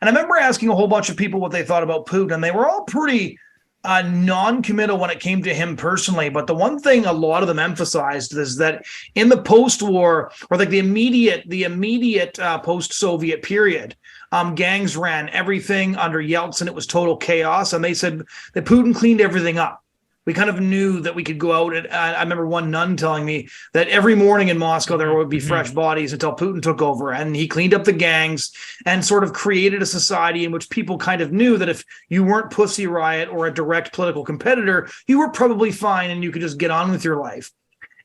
And I remember asking a whole bunch of people what they thought about Putin, and they were all pretty non-committal when it came to him personally. But the one thing a lot of them emphasized is that in the post-war, or like the immediate post-Soviet period, gangs ran everything under Yeltsin. It was total chaos. And they said that Putin cleaned everything up. We kind of knew that we could go out. And I remember one nun telling me that every morning in Moscow, there would be fresh bodies until Putin took over. And he cleaned up the gangs and sort of created a society in which people kind of knew that if you weren't Pussy Riot or a direct political competitor, you were probably fine and you could just get on with your life.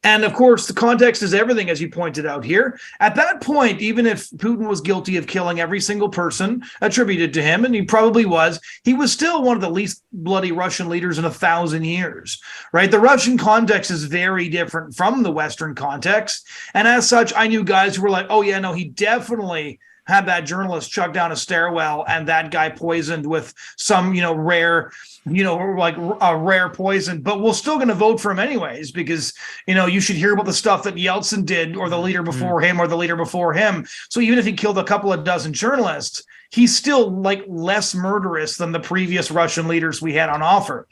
And of course, the context is everything, as you pointed out here. At that point, even if Putin was guilty of killing every single person attributed to him, and he probably was, he was still one of the least bloody Russian leaders in 1,000 years, right? The Russian context is very different from the Western context. And as such, I knew guys who were like, oh, yeah, no, he definitely had that journalist chuck down a stairwell and that guy poisoned with some, rare poison, but we're still going to vote for him anyways, because, you should hear about the stuff that Yeltsin did, or the leader before him, or the leader before him. So even if he killed a couple of dozen journalists, he's still like less murderous than the previous Russian leaders we had on offer,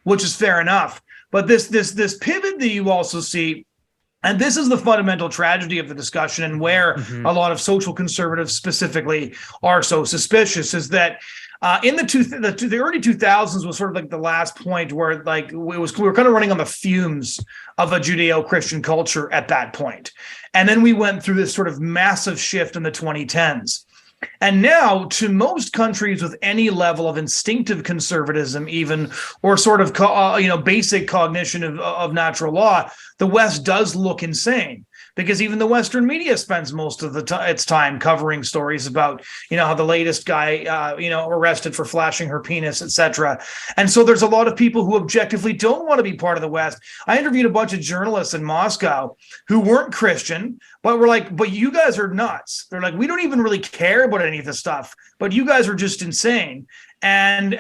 which is fair enough. But this pivot that you also see, and this is the fundamental tragedy of the discussion, and where a lot of social conservatives specifically are so suspicious, is that in the early 2000s was sort of like the last point where we were kind of running on the fumes of a Judeo-Christian culture at that point. And then we went through this sort of massive shift in the 2010s. And now, to most countries with any level of instinctive conservatism, even, or sort of basic cognition of natural law, the West does look insane, because even the Western media spends most of its time covering stories about, how the latest guy, arrested for flashing her penis, etc. And so there's a lot of people who objectively don't want to be part of the West. I interviewed a bunch of journalists in Moscow who weren't Christian, but were like, but you guys are nuts. They're like, we don't even really care about any of this stuff, but you guys are just insane. And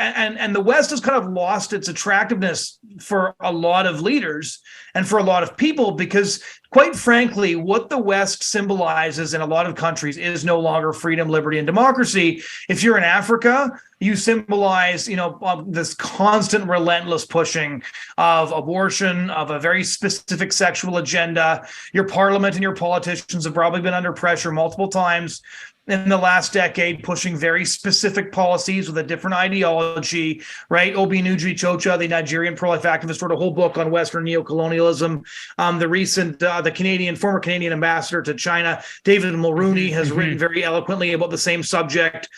the West has kind of lost its attractiveness for a lot of leaders and for a lot of people, because quite frankly, what the West symbolizes in a lot of countries is no longer freedom, liberty, and democracy. If you're in Africa, you symbolize, this constant, relentless pushing of abortion, of a very specific sexual agenda. Your parliament and your politicians have probably been under pressure multiple times in the last decade, pushing very specific policies with a different ideology, right? Obinuji Chocha, the Nigerian pro-life activist, wrote a whole book on Western neocolonialism. The former Canadian ambassador to China, David Mulrooney, has written very eloquently about the same subject.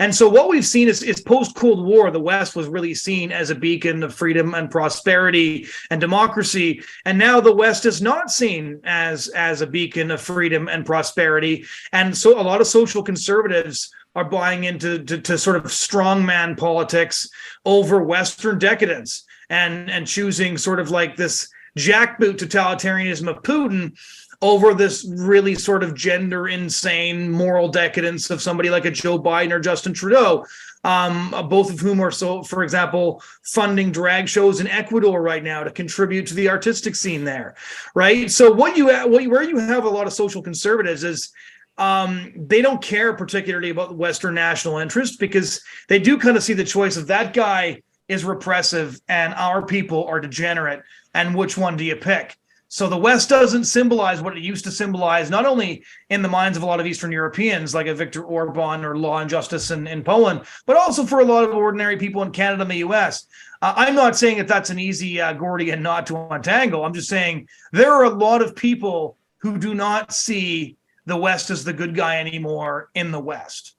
And so what we've seen is post-Cold War, the West was really seen as a beacon of freedom and prosperity and democracy. And now the West is not seen as a beacon of freedom and prosperity. And so a lot of social conservatives are buying into sort of strongman politics over Western decadence and choosing sort of like this jackboot totalitarianism of Putin over this really sort of gender insane moral decadence of somebody like a Joe Biden or Justin Trudeau, both of whom are, so, for example, funding drag shows in Ecuador right now to contribute to the artistic scene there, right? So where you have a lot of social conservatives is they don't care particularly about Western national interest, because they do kind of see the choice of that guy is repressive and our people are degenerate, and which one do you pick? So the West doesn't symbolize what it used to symbolize, not only in the minds of a lot of Eastern Europeans, like a Viktor Orban or Law and Justice in Poland, but also for a lot of ordinary people in Canada and the US. I'm not saying that that's an easy Gordian knot to untangle. I'm just saying there are a lot of people who do not see the West as the good guy anymore in the West.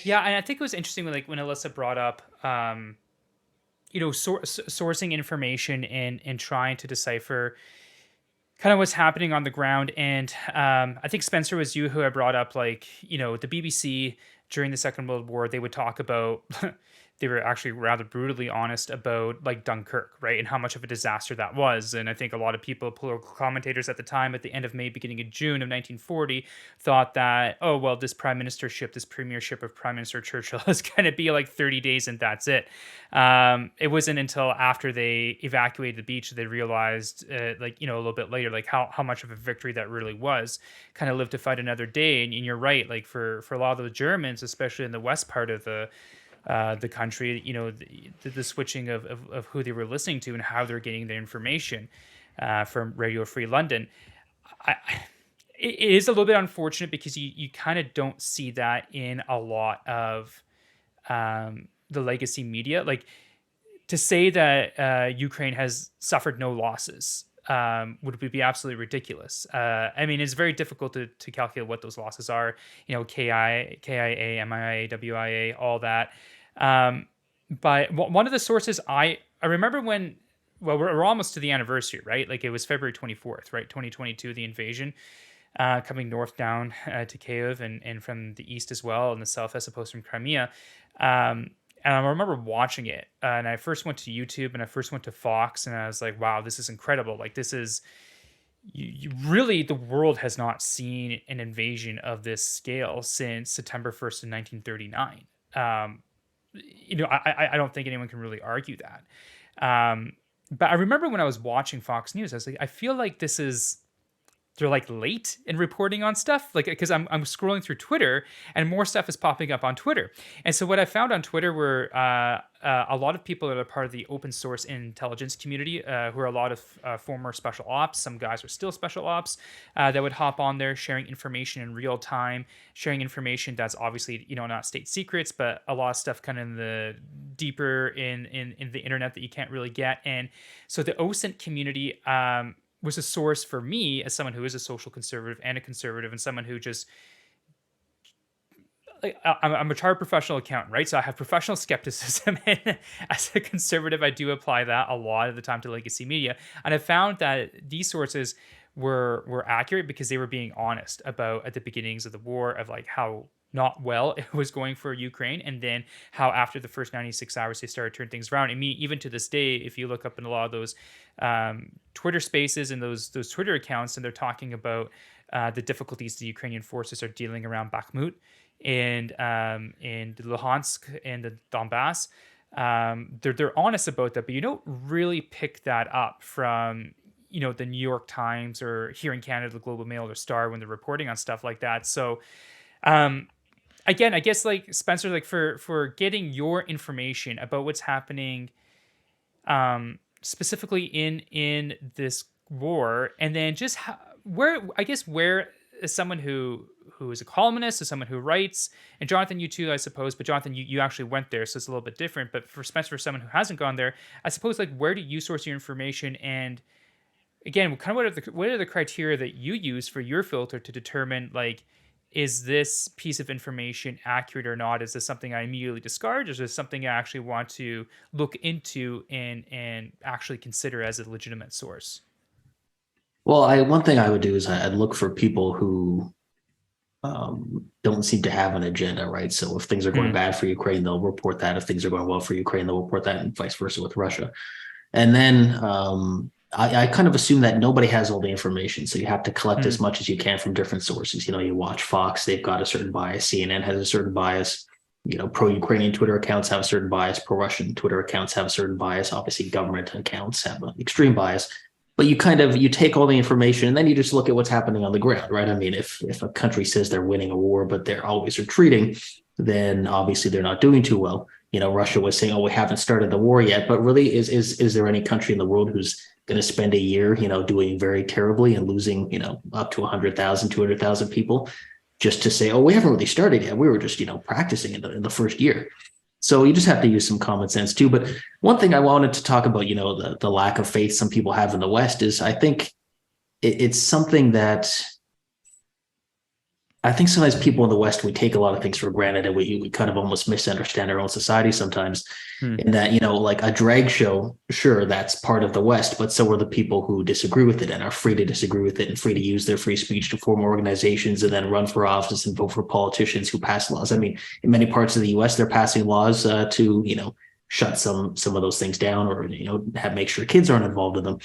Yeah, and I think it was interesting when Alissa brought up sourcing information and trying to decipher kind of what's happening on the ground. And I think Spencer was you who had brought up, like, the BBC during the Second World War, they would talk about, they were actually rather brutally honest about, like, Dunkirk, right? And how much of a disaster that was. And I think a lot of people, political commentators at the time, at the end of May, beginning of June of 1940, thought that, oh, well, this premiership of Prime Minister Churchill is going to be like 30 days and that's it. It wasn't until after they evacuated the beach that they realized, a little bit later, like how much of a victory that really was. Kind of lived to fight another day. And you're right, like for a lot of the Germans, especially in the west part of the country, the switching of who they were listening to and how they're getting their information from Radio Free London. It is a little bit unfortunate because you kind of don't see that in a lot of the legacy media. Like, to say that Ukraine has suffered no losses would be absolutely ridiculous. I mean, it's very difficult to calculate what those losses are. KIA, MIA, WIA, all that. But one of the sources I remember when, well, we're almost to the anniversary, right? Like, it was February 24th, right? 2022, the invasion, coming north down to Kyiv and from the east as well, and the south, I suppose, from Crimea. And I remember watching it, and I first went to YouTube and I first went to Fox, and I was like, wow, this is incredible. Like, this is, you really, the world has not seen an invasion of this scale since September 1st of 1939. I don't think anyone can really argue that. But I remember when I was watching Fox News, I was like, I feel like they're like late in reporting on stuff, like, because I'm scrolling through Twitter and more stuff is popping up on Twitter. And so what I found on Twitter were a lot of people that are part of the open source intelligence community, who are a lot of former special ops. Some guys are still special ops that would hop on there sharing information in real time, sharing information that's obviously, not state secrets, but a lot of stuff kind of in the deeper in the internet that you can't really get. And so the OSINT community was a source for me as someone who is a social conservative and a conservative, and someone who just, like, I'm a chartered professional accountant, right? So I have professional skepticism, and as a conservative, I do apply that a lot of the time to legacy media. And I found that these sources were accurate because they were being honest about, at the beginnings of the war, of like how not well it was going for Ukraine, and then how after the first 96 hours they started to turn things around. And even to this day, if you look up in a lot of those Twitter spaces and those Twitter accounts, and they're talking about the difficulties the Ukrainian forces are dealing around Bakhmut and in Luhansk and the Donbass, they're honest about that, but you don't really pick that up from the New York Times or here in Canada, the Globe and Mail or Star, when they're reporting on stuff like that. So again, I guess, like, Spencer, like, for getting your information about what's happening specifically in this war, and then just where as someone who is a columnist, as someone who writes, and Jonathon, you too, I suppose, but Jonathon, you actually went there, so it's a little bit different. But for Spencer, for someone who hasn't gone there, I suppose, like, where do you source your information? And again, kind of what are the criteria that you use for your filter to determine, like, is this piece of information accurate or not? Is this something I immediately discard? Or is this something I actually want to look into and actually consider as a legitimate source? Well, one thing I would do is I'd look for people who don't seem to have an agenda, right? So if things are going bad for Ukraine, they'll report that. If things are going well for Ukraine, they'll report that, and vice versa with Russia. And then I kind of assume that nobody has all the information. So you have to collect as much as you can from different sources. You watch Fox, they've got a certain bias. CNN has a certain bias. Pro-Ukrainian Twitter accounts have a certain bias. Pro-Russian Twitter accounts have a certain bias. Obviously, government accounts have an extreme bias. But you take all the information and then you just look at what's happening on the ground, right? I mean, if a country says they're winning a war, but they're always retreating, then obviously they're not doing too well. Russia was saying, oh, we haven't started the war yet. But really, is there any country in the world who's going to spend a year, doing very terribly and losing, up to 100,000, 200,000 people just to say, oh, we haven't really started yet. We were just, practicing in the first year. So you just have to use some common sense too. But one thing I wanted to talk about, the lack of faith some people have in the West is, I think it's something that I think sometimes people in the West, we take a lot of things for granted, and we kind of almost misunderstand our own society sometimes. In that, like a drag show, sure, that's part of the West, but so are the people who disagree with it and are free to disagree with it and free to use their free speech to form organizations and then run for office and vote for politicians who pass laws. I mean, in many parts of the US, they're passing laws to shut some of those things down, or make sure kids aren't involved in them.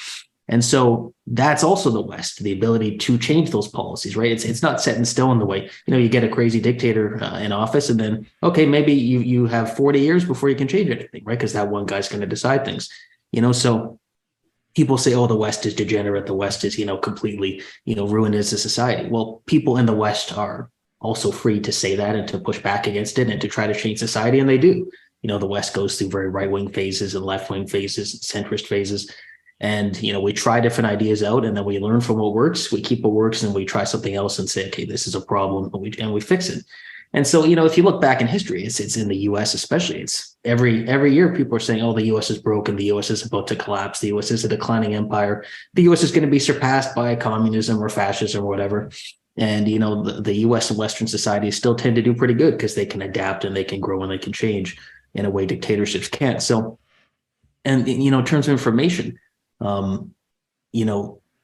And so that's also the West, the ability to change those policies, right? It's not set in stone the way, you get a crazy dictator in office, and then, okay, maybe you have 40 years before you can change anything, right? Because that one guy's going to decide things, so people say, oh, the West is degenerate. The West is, completely, ruined as a society. Well, people in the West are also free to say that and to push back against it and to try to change society. And they do. The West goes through very right-wing phases and left-wing phases, and centrist phases. And, we try different ideas out, and then we learn from what works. We keep what works, and we try something else and say, okay, this is a problem, and we fix it. And so, if you look back in history, it's in the US especially, it's every year people are saying, oh, the US is broken. The US is about to collapse. The US is a declining empire. The US is going to be surpassed by communism or fascism or whatever. And, the US and Western societies still tend to do pretty good because they can adapt and they can grow and they can change in a way dictatorships can't. So, and, in terms of information,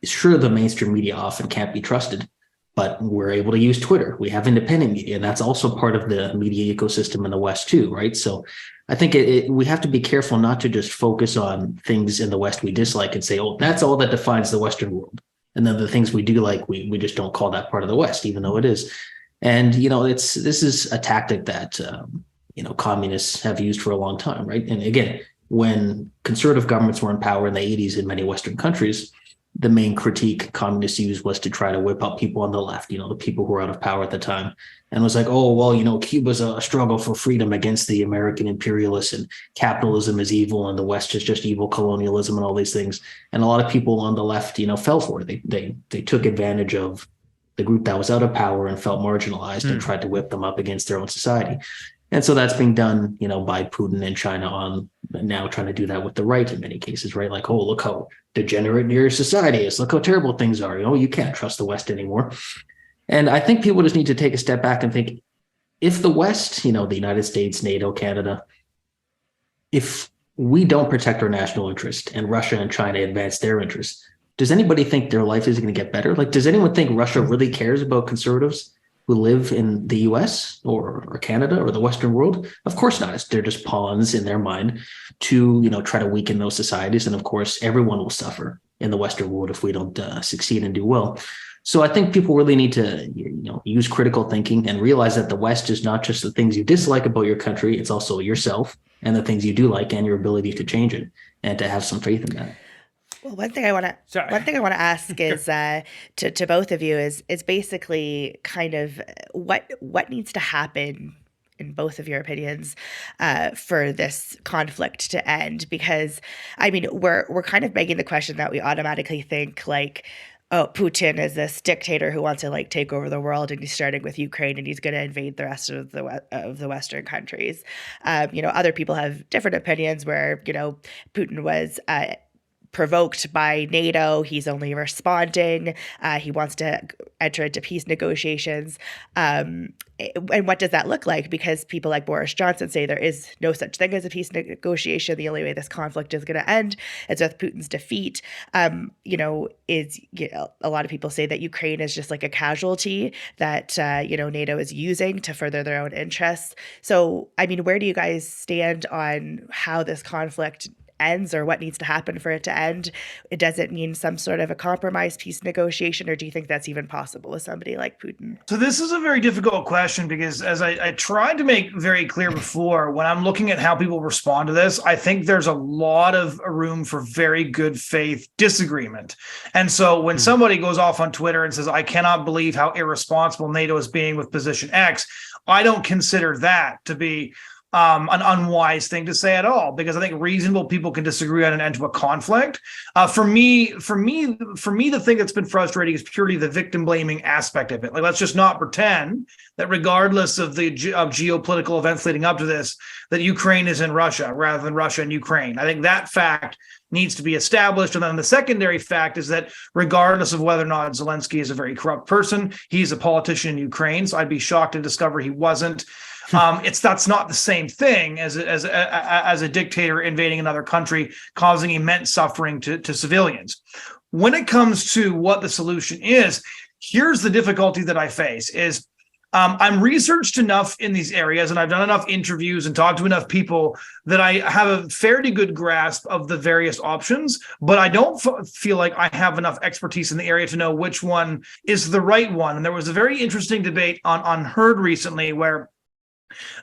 sure, the mainstream media often can't be trusted, but we're able to use Twitter. We have independent media, and that's also part of the media ecosystem in the West too, right? So I think we have to be careful not to just focus on things in the West we dislike and say, oh, that's all that defines the Western world. And then the things we do like, we just don't call that part of the West, even though it is. And, this is a tactic that, communists have used for a long time, right? And again, when conservative governments were in power in the 80s in many Western countries, the main critique communists used was to try to whip up people on the left, the people who were out of power at the time, and was like, oh, well, Cuba's a struggle for freedom against the American imperialists, and capitalism is evil, and the West is just evil colonialism and all these things. And a lot of people on the left, fell for it. They took advantage of the group that was out of power and felt marginalized and tried to whip them up against their own society. And so that's being done, by Putin and China on now trying to do that with the right in many cases, right? Like, oh, look how degenerate your society is. Look how terrible things are. You can't trust the West anymore. And I think people just need to take a step back and think, if the West, the United States, NATO, Canada, if we don't protect our national interest and Russia and China advance their interests, does anybody think their life is going to get better? Like, does anyone think Russia really cares about conservatives who live in the US or Canada or the Western world? Of course not. They're just pawns in their mind to, try to weaken those societies. And of course, everyone will suffer in the Western world if we don't succeed and do well. So I think people really need to, use critical thinking and realize that the West is not just the things you dislike about your country. It's also yourself and the things you do like and your ability to change it, and to have some faith in that. Well, one thing I want to ask is to both of you is basically kind of what needs to happen, in both of your opinions, for this conflict to end. Because I mean, we're kind of begging the question that we automatically think like, oh, Putin is this dictator who wants to take over the world, and he's starting with Ukraine, and he's going to invade the rest of the Western countries. Other people have different opinions where Putin was provoked by NATO. He's only responding. He wants to enter into peace negotiations. And what does that look like? Because people like Boris Johnson say there is no such thing as a peace negotiation. The only way this conflict is going to end is with Putin's defeat. A lot of people say that Ukraine is just like a casualty that, NATO is using to further their own interests. So, I mean, where do you guys stand on how this conflict ends, or what needs to happen for it to end? Does it mean some sort of a compromise peace negotiation, or do you think that's even possible with somebody like Putin? So this is a very difficult question, because as I tried to make very clear before, when I'm looking at how people respond to this, I think there's a lot of room for very good faith disagreement. And so when somebody goes off on Twitter and says, I cannot believe how irresponsible NATO is being with position X, I don't consider that to be an unwise thing to say at all, because I think reasonable people can disagree on an end to a conflict. For me, the thing that's been frustrating is purely the victim blaming aspect of it. Like, let's just not pretend that regardless of the geopolitical events leading up to this, that Ukraine is in Russia rather than Russia and Ukraine. I think that fact needs to be established. And then the secondary fact is that regardless of whether or not Zelensky is a very corrupt person, he's a politician in Ukraine. So I'd be shocked to discover he wasn't. That's not the same thing as a dictator invading another country, causing immense suffering to civilians. When it comes to what the solution is, here's the difficulty that I face is I'm researched enough in these areas, and I've done enough interviews and talked to enough people that I have a fairly good grasp of the various options, but I don't feel like I have enough expertise in the area to know which one is the right one. And there was a very interesting debate on Herd recently where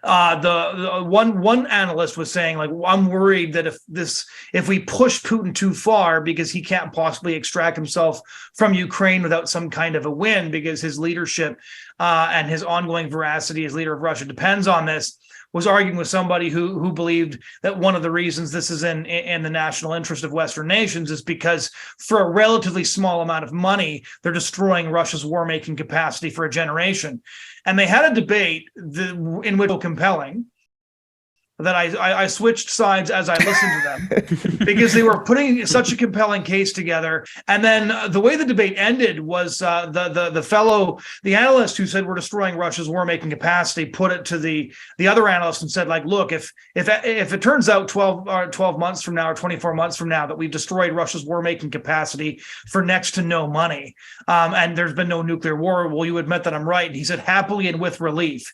the one analyst was saying, like, I'm worried that if we push Putin too far, because he can't possibly extract himself from Ukraine without some kind of a win, because his leadership and his ongoing veracity as leader of Russia depends on this, was arguing with somebody who believed that one of the reasons this is in the national interest of Western nations is because for a relatively small amount of money, they're destroying Russia's war-making capacity for a generation. And they had a debate in which was compelling that I switched sides as I listened to them because they were putting such a compelling case together. And then the way the debate ended was the analyst who said we're destroying Russia's war-making capacity put it to the other analyst and said, like, look, if it turns out 12 months from now or 24 months from now that we've destroyed Russia's war-making capacity for next to no money, and there's been no nuclear war, will you admit that I'm right? And he said, happily and with relief.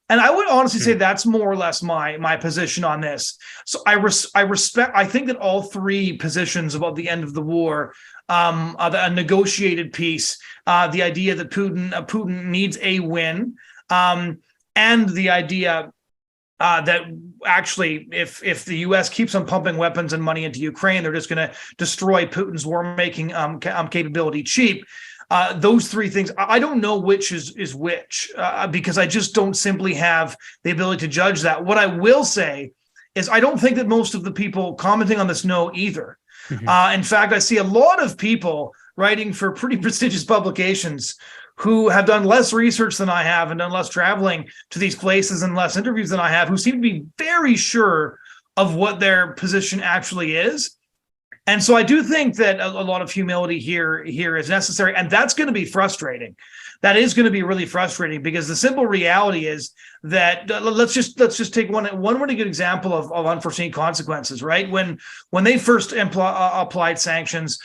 And I would honestly say that's more or less my position on this. So I think that all three positions about the end of the war, a negotiated peace, the idea that Putin needs a win, and the idea that actually if the U.S. keeps on pumping weapons and money into Ukraine, they're just going to destroy Putin's war-making capability cheap. Those three things, I don't know which is which, because I just don't simply have the ability to judge that. What I will say is I don't think that most of the people commenting on this know either. Mm-hmm. In fact, I see a lot of people writing for pretty prestigious publications who have done less research than I have and done less traveling to these places and less interviews than I have, who seem to be very sure of what their position actually is. And so I do think that a lot of humility here is necessary, and that's going to be frustrating. That is going to be really frustrating because the simple reality is that let's just take one really good example of unforeseen consequences, right? When they first applied sanctions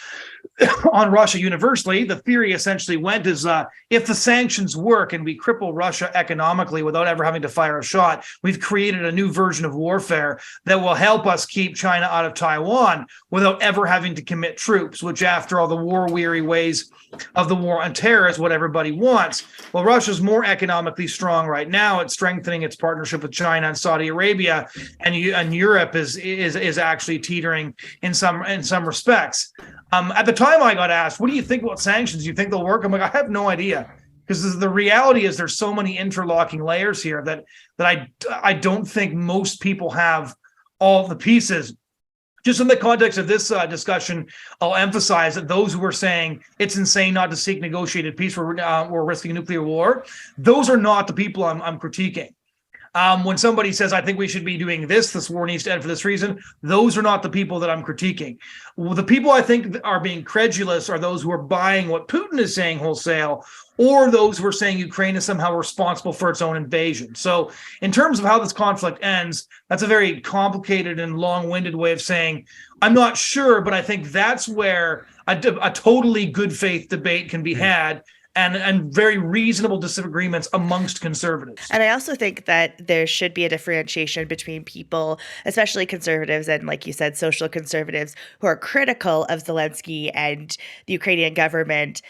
on Russia universally, the theory essentially went is if the sanctions work and we cripple Russia economically without ever having to fire a shot, we've created a new version of warfare that will help us keep China out of Taiwan without ever having to commit troops, which after all the war-weary ways of the war on terror is what everybody wants. Well, Russia's more economically strong right now. It's strengthening its partnership with China and Saudi Arabia, and Europe is actually teetering in some respects. At the time I got asked, what do you think about sanctions? Do you think they'll work? I'm like, I have no idea. Because the reality is there's so many interlocking layers here that I don't think most people have all the pieces. Just in the context of this discussion, I'll emphasize that those who are saying it's insane not to seek negotiated peace, we're risking nuclear war, those are not the people I'm critiquing. When somebody says, I think we should be doing this war needs to end for this reason, those are not the people that I'm critiquing. The people I think are being credulous are those who are buying what Putin is saying wholesale, or those who are saying Ukraine is somehow responsible for its own invasion. So in terms of how this conflict ends, that's a very complicated and long-winded way of saying, I'm not sure, but I think that's where a totally good faith debate can be had. And very reasonable disagreements amongst conservatives. And I also think that there should be a differentiation between people, especially conservatives and, like you said, social conservatives, who are critical of Zelensky and the Ukrainian government,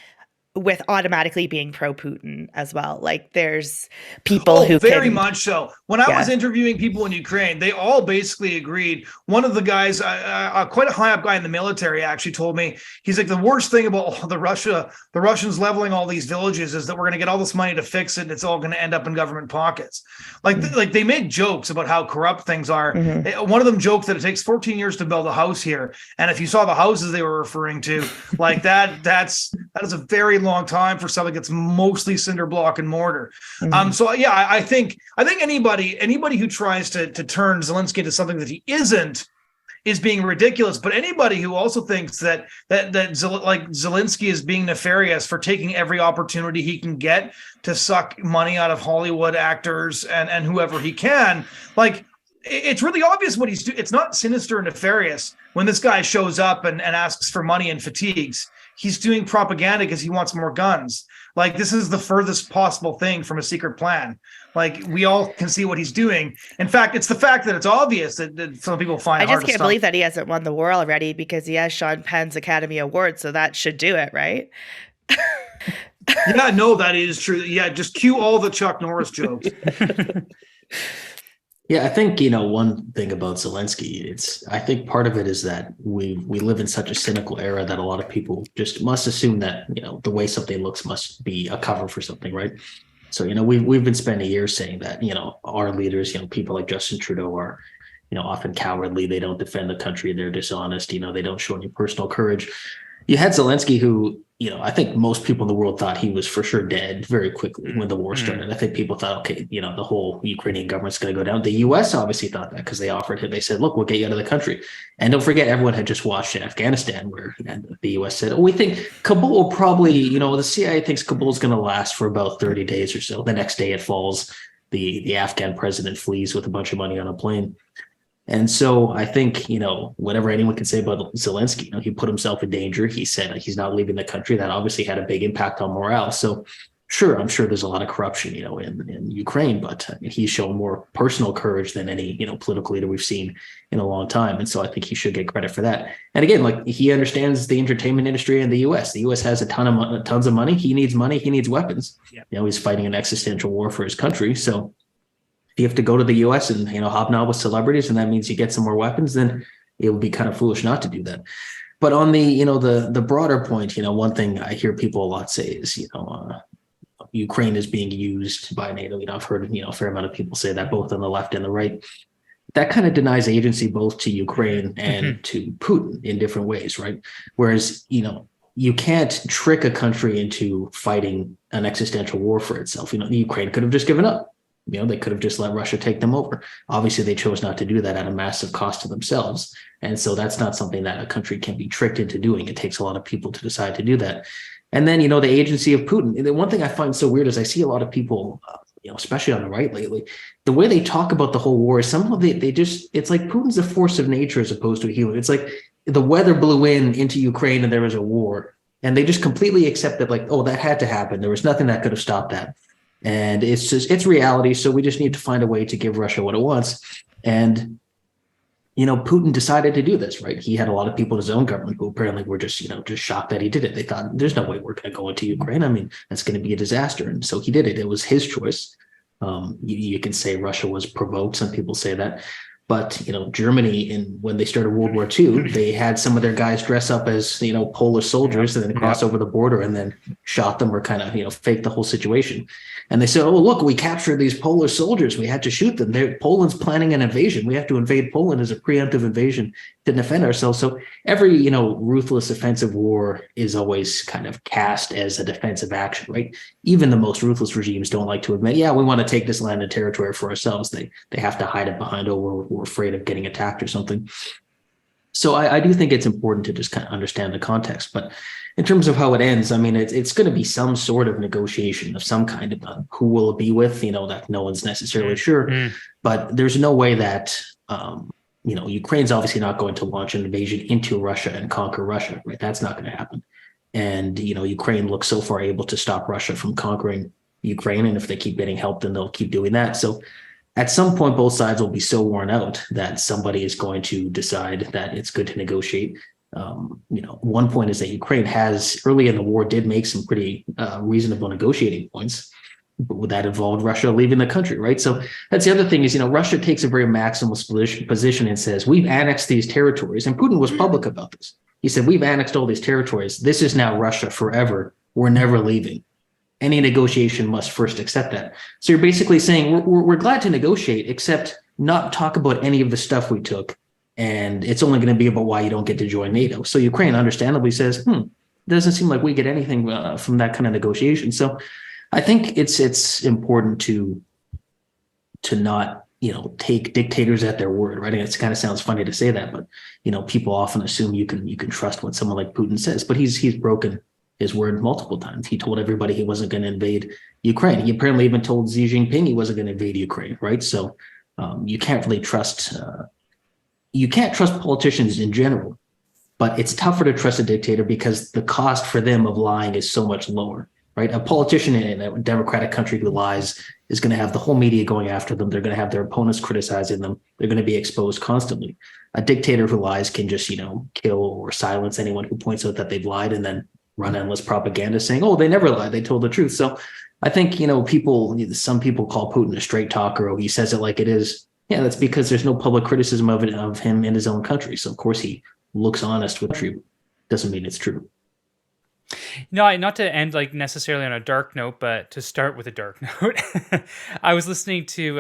with automatically being pro-Putin as well. Like there's people who very much so. When I was interviewing people in Ukraine, they all basically agreed. One of the guys, quite a high up guy in the military, actually told me, he's like, the worst thing about the Russians leveling all these villages is that we're going to get all this money to fix it, and it's all going to end up in government pockets. Like they make jokes about how corrupt things are. Mm-hmm. One of them joked that it takes 14 years to build a house here, and if you saw the houses they were referring to, like that is a very long time for something that's mostly cinder block and mortar. Mm-hmm. So yeah, I think anybody who tries to turn Zelensky into something that he isn't is being ridiculous. But anybody who also thinks that Zelensky is being nefarious for taking every opportunity he can get to suck money out of Hollywood actors and whoever he can, like, it's really obvious what he's doing. It's not sinister and nefarious when this guy shows up and asks for money and fatigues. He's doing propaganda because he wants more guns. Like, this is the furthest possible thing from a secret plan. Like, we all can see what he's doing. In fact, it's the fact that it's obvious that some people find it hard to stop. I just can't believe that he hasn't won the war already, because he has Sean Penn's Academy Award, so that should do it, right? Yeah, no, that is true. Yeah, just cue all the Chuck Norris jokes. Yeah, I think, one thing about Zelensky, I think part of it is that we live in such a cynical era that a lot of people just must assume that, the way something looks must be a cover for something, right? So, we've been spending years saying that, our leaders, people like Justin Trudeau are, often cowardly. They don't defend the country. They're dishonest. They don't show any personal courage. You had Zelensky, who, I think most people in the world thought he was for sure dead very quickly when the war started. I think people thought, okay, the whole Ukrainian government's going to go down. The U.S. obviously thought that, because they offered him. They said, look, we'll get you out of the country. And don't forget, everyone had just watched Afghanistan, where the U.S. said, we think Kabul will probably, the CIA thinks Kabul is going to last for about 30 days or so. The next day it falls. The Afghan president flees with a bunch of money on a plane. And so I think, whatever anyone can say about Zelensky, he put himself in danger. He said he's not leaving the country. That obviously had a big impact on morale. So sure, I'm sure there's a lot of corruption, in Ukraine, but he's shown more personal courage than any, political leader we've seen in a long time. And so I think he should get credit for that. And again, like, he understands the entertainment industry in the U.S. The U.S. has tons of money. He needs money. He needs weapons. Yeah. He's fighting an existential war for his country. So you have to go to the U.S. and, hobnob with celebrities, and that means you get some more weapons, then it would be kind of foolish not to do that. But on the, the broader point, one thing I hear people a lot say is, Ukraine is being used by NATO. I've heard, a fair amount of people say that, both on the left and the right. That kind of denies agency both to Ukraine and to Putin in different ways, right? Whereas, you can't trick a country into fighting an existential war for itself. Ukraine could have just given up. They could have just let Russia take them over. Obviously, they chose not to do that at a massive cost to themselves. And so that's not something that a country can be tricked into doing. It takes a lot of people to decide to do that. And then, the agency of Putin. The one thing I find so weird is I see a lot of people, especially on the right lately, the way they talk about the whole war is somehow they just, it's like Putin's a force of nature as opposed to a human. It's like the weather blew into Ukraine and there was a war. And they just completely accept that, like, oh, that had to happen. There was nothing that could have stopped that. And it's reality. So we just need to find a way to give Russia what it wants. And, Putin decided to do this, right? He had a lot of people in his own government who apparently were just shocked that he did it. They thought, there's no way we're going to go into Ukraine. I mean, that's going to be a disaster. And so he did it. It was his choice. You can say Russia was provoked. Some people say that. But, Germany, when they started World War II, they had some of their guys dress up as, Polish soldiers and then cross over the border and then shot them or kind of, fake the whole situation. And they said, oh, look, we captured these Polish soldiers. We had to shoot them. Poland's planning an invasion. We have to invade Poland as a preemptive invasion to defend ourselves. So every, ruthless offensive war is always kind of cast as a defensive action, right? Even the most ruthless regimes don't like to admit, yeah, we want to take this land and territory for ourselves. They have to hide it behind, oh, we're afraid of getting attacked or something. So I do think it's important to just kind of understand the context. But in terms of how it ends, I mean, it's going to be some sort of negotiation of some kind of who will it be with, that no one's necessarily sure. But there's no way that, Ukraine's obviously not going to launch an invasion into Russia and conquer Russia, right? That's not going to happen. And, Ukraine looks so far able to stop Russia from conquering Ukraine. And if they keep getting help, then they'll keep doing that. So at some point, both sides will be so worn out that somebody is going to decide that it's good to negotiate. One point is that Ukraine has early in the war did make some pretty reasonable negotiating points, but that involved Russia leaving the country, right? So that's the other thing is, Russia takes a very maximalist position and says, we've annexed these territories. And Putin was public about this. He said, we've annexed all these territories. This is now Russia forever. We're never leaving. Any negotiation must first accept that. So you're basically saying we're glad to negotiate, except not talk about any of the stuff we took. And it's only going to be about why you don't get to join NATO. So Ukraine understandably says, doesn't seem like we get anything from that kind of negotiation. So I think it's important to not take dictators at their word, right? And it kind of sounds funny to say that, but people often assume you can trust what someone like Putin says, but he's broken his word multiple times. He told everybody he wasn't going to invade Ukraine. He apparently even told Xi Jinping he wasn't going to invade Ukraine, right? So you can't really trust. You can't trust politicians in general, but it's tougher to trust a dictator because the cost for them of lying is so much lower, right? A politician in a democratic country who lies is going to have the whole media going after them. They're going to have their opponents criticizing them. They're going to be exposed constantly. A dictator who lies can just, kill or silence anyone who points out that they've lied and then run endless propaganda saying, oh, they never lied. They told the truth. So I think, some people call Putin a straight talker, or he says it like it is. Yeah, that's because there's no public criticism of him in his own country. So of course he looks honest with truth. Doesn't mean it's true. No, not to end necessarily on a dark note, but to start with a dark note. I was listening to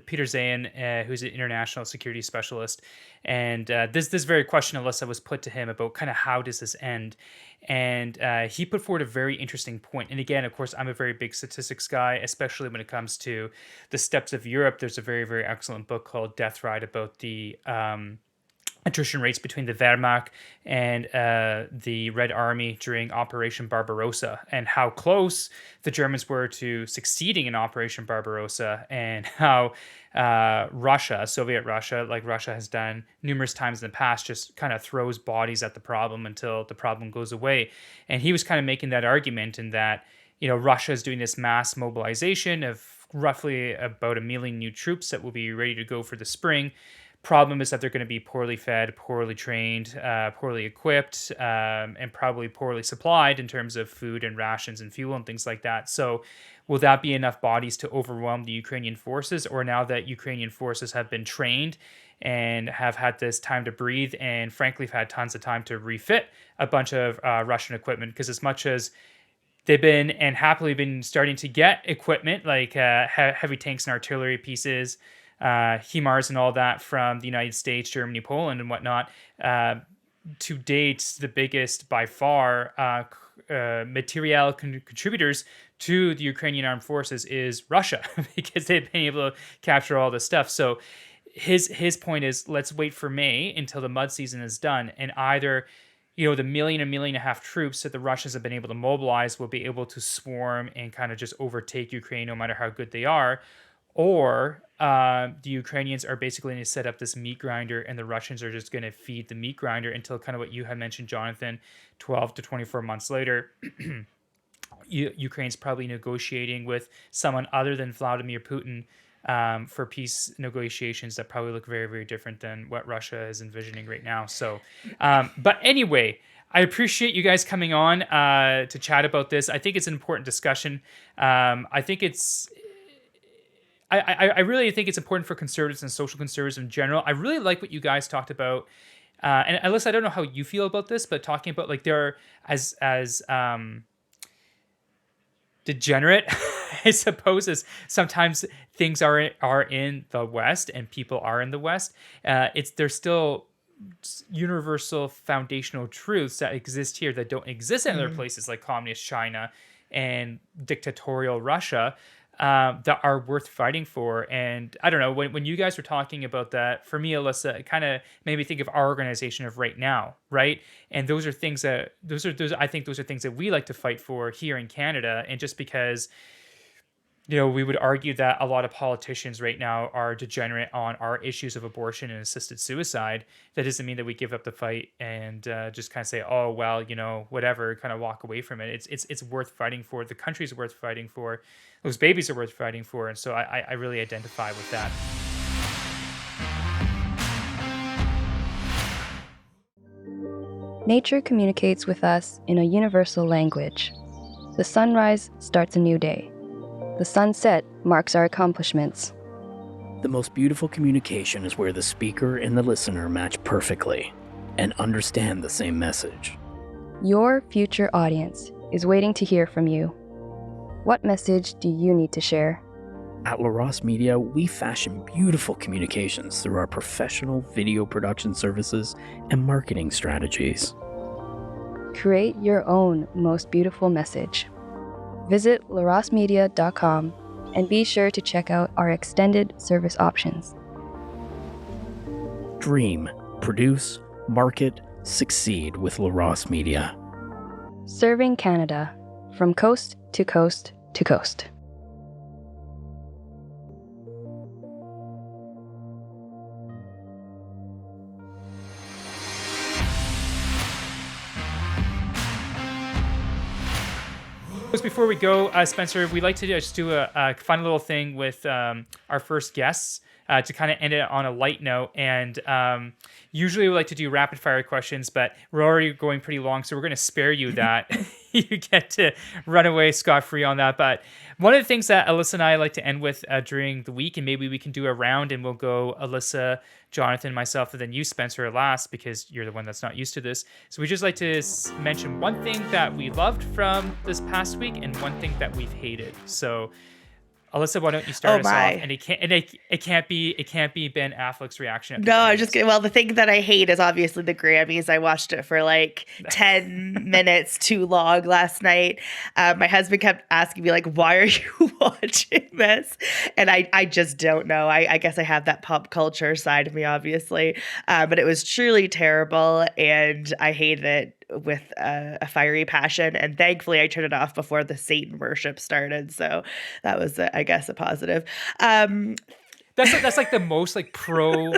Peter Zayin, who's an international security specialist, and this very question, Alissa, was put to him about kind of how does this end, and he put forward a very interesting point. And again, of course, I'm a very big statistics guy, especially when it comes to the steppes of Europe. There's a very, very excellent book called Death Ride about the attrition rates between the Wehrmacht and the Red Army during Operation Barbarossa, and how close the Germans were to succeeding in Operation Barbarossa, and how Russia, Soviet Russia, like Russia has done numerous times in the past, just kind of throws bodies at the problem until the problem goes away. And he was kind of making that argument in that, Russia is doing this mass mobilization of roughly about 1 million new troops that will be ready to go for the spring. Problem is that they're going to be poorly fed, poorly trained, poorly equipped, and probably poorly supplied in terms of food and rations and fuel and things like that. So will that be enough bodies to overwhelm the Ukrainian forces? Or now that Ukrainian forces have been trained and have had this time to breathe and frankly have had tons of time to refit a bunch of Russian equipment, because as much as they've been and happily been starting to get equipment like heavy tanks and artillery pieces, HIMARS and all that from the United States, Germany, Poland, and whatnot. To date, the biggest by far material contributors to the Ukrainian armed forces is Russia, because they've been able to capture all this stuff. So his point is, let's wait for May until the mud season is done, and either the 1.5 million troops that the Russians have been able to mobilize will be able to swarm and kind of just overtake Ukraine no matter how good they are, or the Ukrainians are basically going to set up this meat grinder and the Russians are just going to feed the meat grinder until kind of what you had mentioned, Jonathon, 12 to 24 months later, Ukraine's probably negotiating with someone other than Vladimir Putin for peace negotiations that probably look very, very different than what Russia is envisioning right now. So, but anyway, I appreciate you guys coming on to chat about this. I think it's an important discussion. I think I really think it's important for conservatives and social conservatives in general. I really like what you guys talked about. And Alissa, I don't know how you feel about this, but talking about there are as degenerate, I suppose, as sometimes things are in the West and people are in the West. There's still universal foundational truths that exist here that don't exist in other places like communist China and dictatorial Russia. That are worth fighting for. And I don't know, when you guys were talking about that, for me, Alissa, it kind of made me think of our organization of RightNow, right? And those are things that I think those are things that we like to fight for here in Canada. And just because we would argue that a lot of politicians right now are degenerate on our issues of abortion and assisted suicide, that doesn't mean that we give up the fight and just kind of say, oh, well, whatever, kind of walk away from it. It's worth fighting for. The country's worth fighting for. Those babies are worth fighting for. And so I really identify with that. Nature communicates with us in a universal language. The sunrise starts a new day. The sunset marks our accomplishments. The most beautiful communication is where the speaker and the listener match perfectly and understand the same message. Your future audience is waiting to hear from you. What message do you need to share? At LaRosse Media, we fashion beautiful communications through our professional video production services and marketing strategies. Create your own most beautiful message. Visit larosmedia.com And be sure to check out our extended service options. Dream, produce, market, succeed with LaRosse Media. Serving Canada from coast to coast to coast. Just before we go, Spencer, we'd like to just do a fun little thing with our first guests to kind of end it on a light note. And usually we like to do rapid fire questions, but we're already going pretty long, so we're going to spare you that. You get to run away scot-free on that. But one of the things that Alissa and I like to end with during the week, and maybe we can do a round and we'll go Alissa, Jonathon, myself, and then you, Spencer, last, because you're the one that's not used to this. So we just like to mention one thing that we loved from this past week and one thing that we've hated. So Alissa, why don't you start us off? And it can't be Ben Affleck's reaction. No, I just well, the thing that I hate is obviously the Grammys. I watched it for like 10 minutes too long last night. My husband kept asking me like, "Why are you watching this?" And I just don't know. I guess I have that pop culture side of me, obviously, but it was truly terrible, and I hated it with a fiery passion. And thankfully, I turned it off before the Satan worship started. So that was, I guess, a positive. That's like the most like pro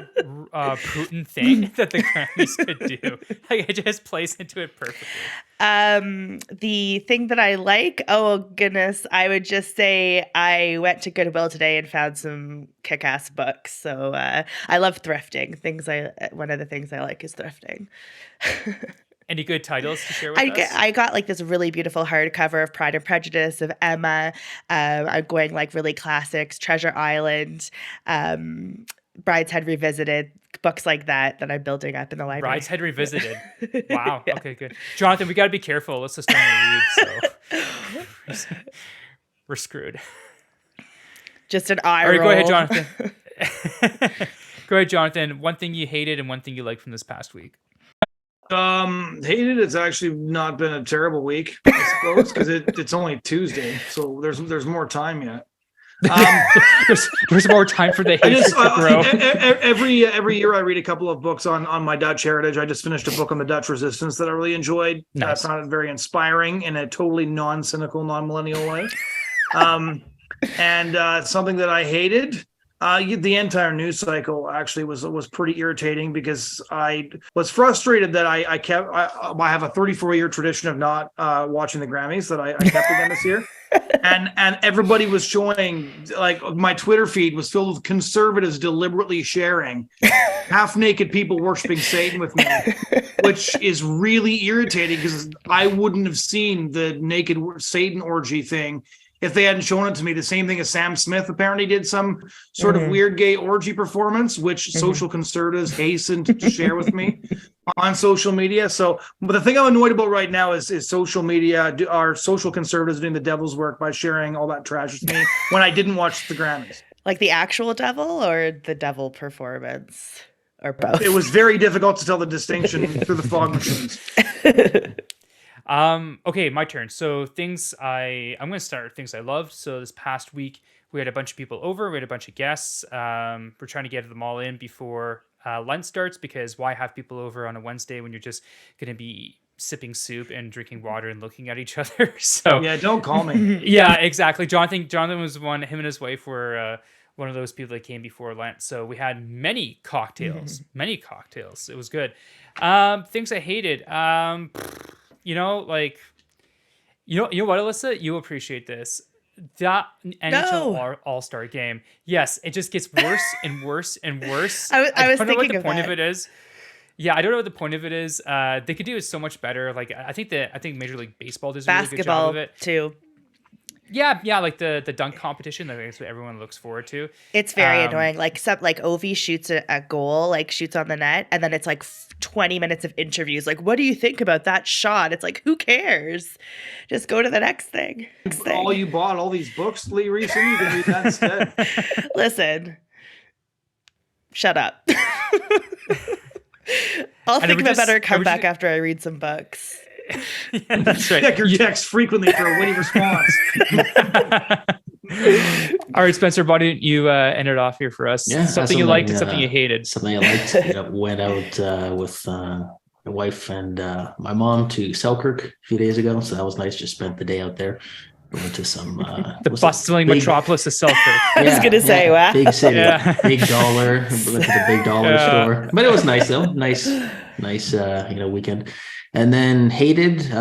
Putin thing that the Grammys could do. Like it just plays into it perfectly. The thing that I like, oh goodness, I would just say I went to Goodwill today and found some kick-ass books. So I love thrifting. One of the things I like is thrifting. Any good titles to share with us? I got like this really beautiful hardcover of Pride and Prejudice of Emma. I'm going like really classics, Treasure Island, Brideshead Revisited, books like that I'm building up in the library. Brideshead Revisited. Wow. Yeah. Okay, good. Jonathon, we got to be careful. Let's just don't read, so we're screwed. Just an eye roll. All right, roll. go ahead, Jonathon. Go ahead, Jonathon. One thing you hated and one thing you liked from this past week. Hated it's actually not been a terrible week, I suppose, because it's only Tuesday, so there's more time yet. There's more time for the hatred to grow. Every year I read a couple of books on my Dutch heritage. I just finished a book on the Dutch resistance that I really enjoyed. Nice. I found it very inspiring in a totally non-cynical, non-millennial way. And something that I hated. The entire news cycle actually was pretty irritating because I was frustrated that I have a 34-year tradition of not watching the Grammys that I kept again this year. And everybody was showing, like, my Twitter feed was filled with conservatives deliberately sharing half-naked people worshiping Satan with me, which is really irritating because I wouldn't have seen the naked Satan orgy thing if they hadn't shown it to me. The same thing as Sam Smith apparently did some sort of weird gay orgy performance, which social conservatives hastened to share with me on social media. So, but the thing I'm annoyed about right now is social media. Are social conservatives doing the devil's work by sharing all that trash with me when I didn't watch the Grammys? Like the actual devil or the devil performance, or both? It was very difficult to tell the distinction through the fog machines. Okay, my turn. So I'm going to start with things I loved. So this past week, we had a bunch of people over. We had a bunch of guests. We're trying to get them all in before lunch starts, because why have people over on a Wednesday when you're just going to be sipping soup and drinking water and looking at each other? So yeah, don't call me. Yeah, exactly. Jonathon was one. Him and his wife were one of those people that came before Lent. So we had many cocktails. It was good. Things I hated. You know what, Alissa? You appreciate this. That NHL All-Star game. Yes, it just gets worse and worse and worse. I was don't know what thinking the point of of it is. Yeah, I don't know what the point of it is. They could do it so much better. Like I think Major League Baseball does a really good job of it. Too. Yeah, like the dunk competition. That's what everyone looks forward to. It's very annoying. Like Ovi shoots a goal, like shoots on the net, and then it's like 20 minutes of interviews. Like, what do you think about that shot? It's like, who cares? Just go to the next thing. You bought all these books, Lee, recently. You can read that instead. Listen, shut up. I'll think of a better comeback after I read some books. Yeah, that's right. Check your text frequently for a witty response. All right, Spencer, why don't you end it off here for us? Yeah, Something you liked and something you hated. Something I liked. Went out with my wife and my mom to Selkirk a few days ago, so that was nice. Just spent the day out there. We went to some the bustling metropolis of Selkirk. I was gonna say, wow, big city, big dollar. We went to the big dollar store, but it was nice though. Nice, weekend. And then hated.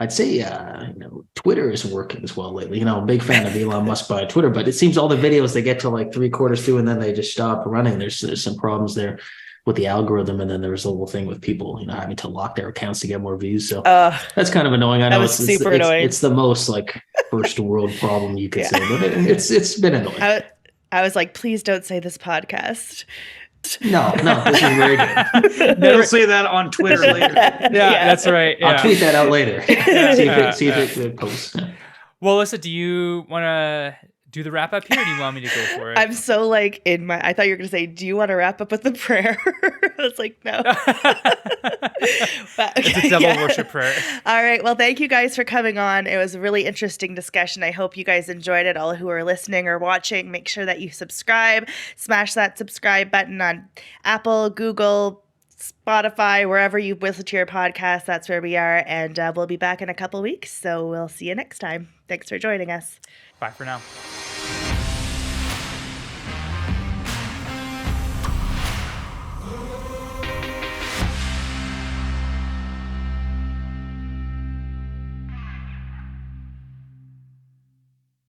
I'd say, Twitter isn't working as well lately. I'm a big fan of Elon Musk buying Twitter, but it seems all the videos they get to like 3/4 through and then they just stop running. There's some problems there with the algorithm, and then there was the whole thing with people, having to lock their accounts to get more views. So that's kind of annoying. I know was super annoying. It's the most like first world problem you could say, but it's been annoying. I was like, please don't say this podcast. No, this is very good. Never say that on Twitter later. Yeah, that's right. Yeah. I'll tweet that out later. see if it posts. Well, Alyssa, do you want to do the wrap up here, or do you want me to go for it? I'm so like I thought you were going to say, do you want to wrap up with a prayer? I was like, no. But, it's a devil worship prayer. All right. Well, thank you guys for coming on. It was a really interesting discussion. I hope you guys enjoyed it. All who are listening or watching, make sure that you subscribe. Smash that subscribe button on Apple, Google, Spotify, wherever you listen to your podcast. That's where we are. And we'll be back in a couple weeks. So we'll see you next time. Thanks for joining us. Bye for now.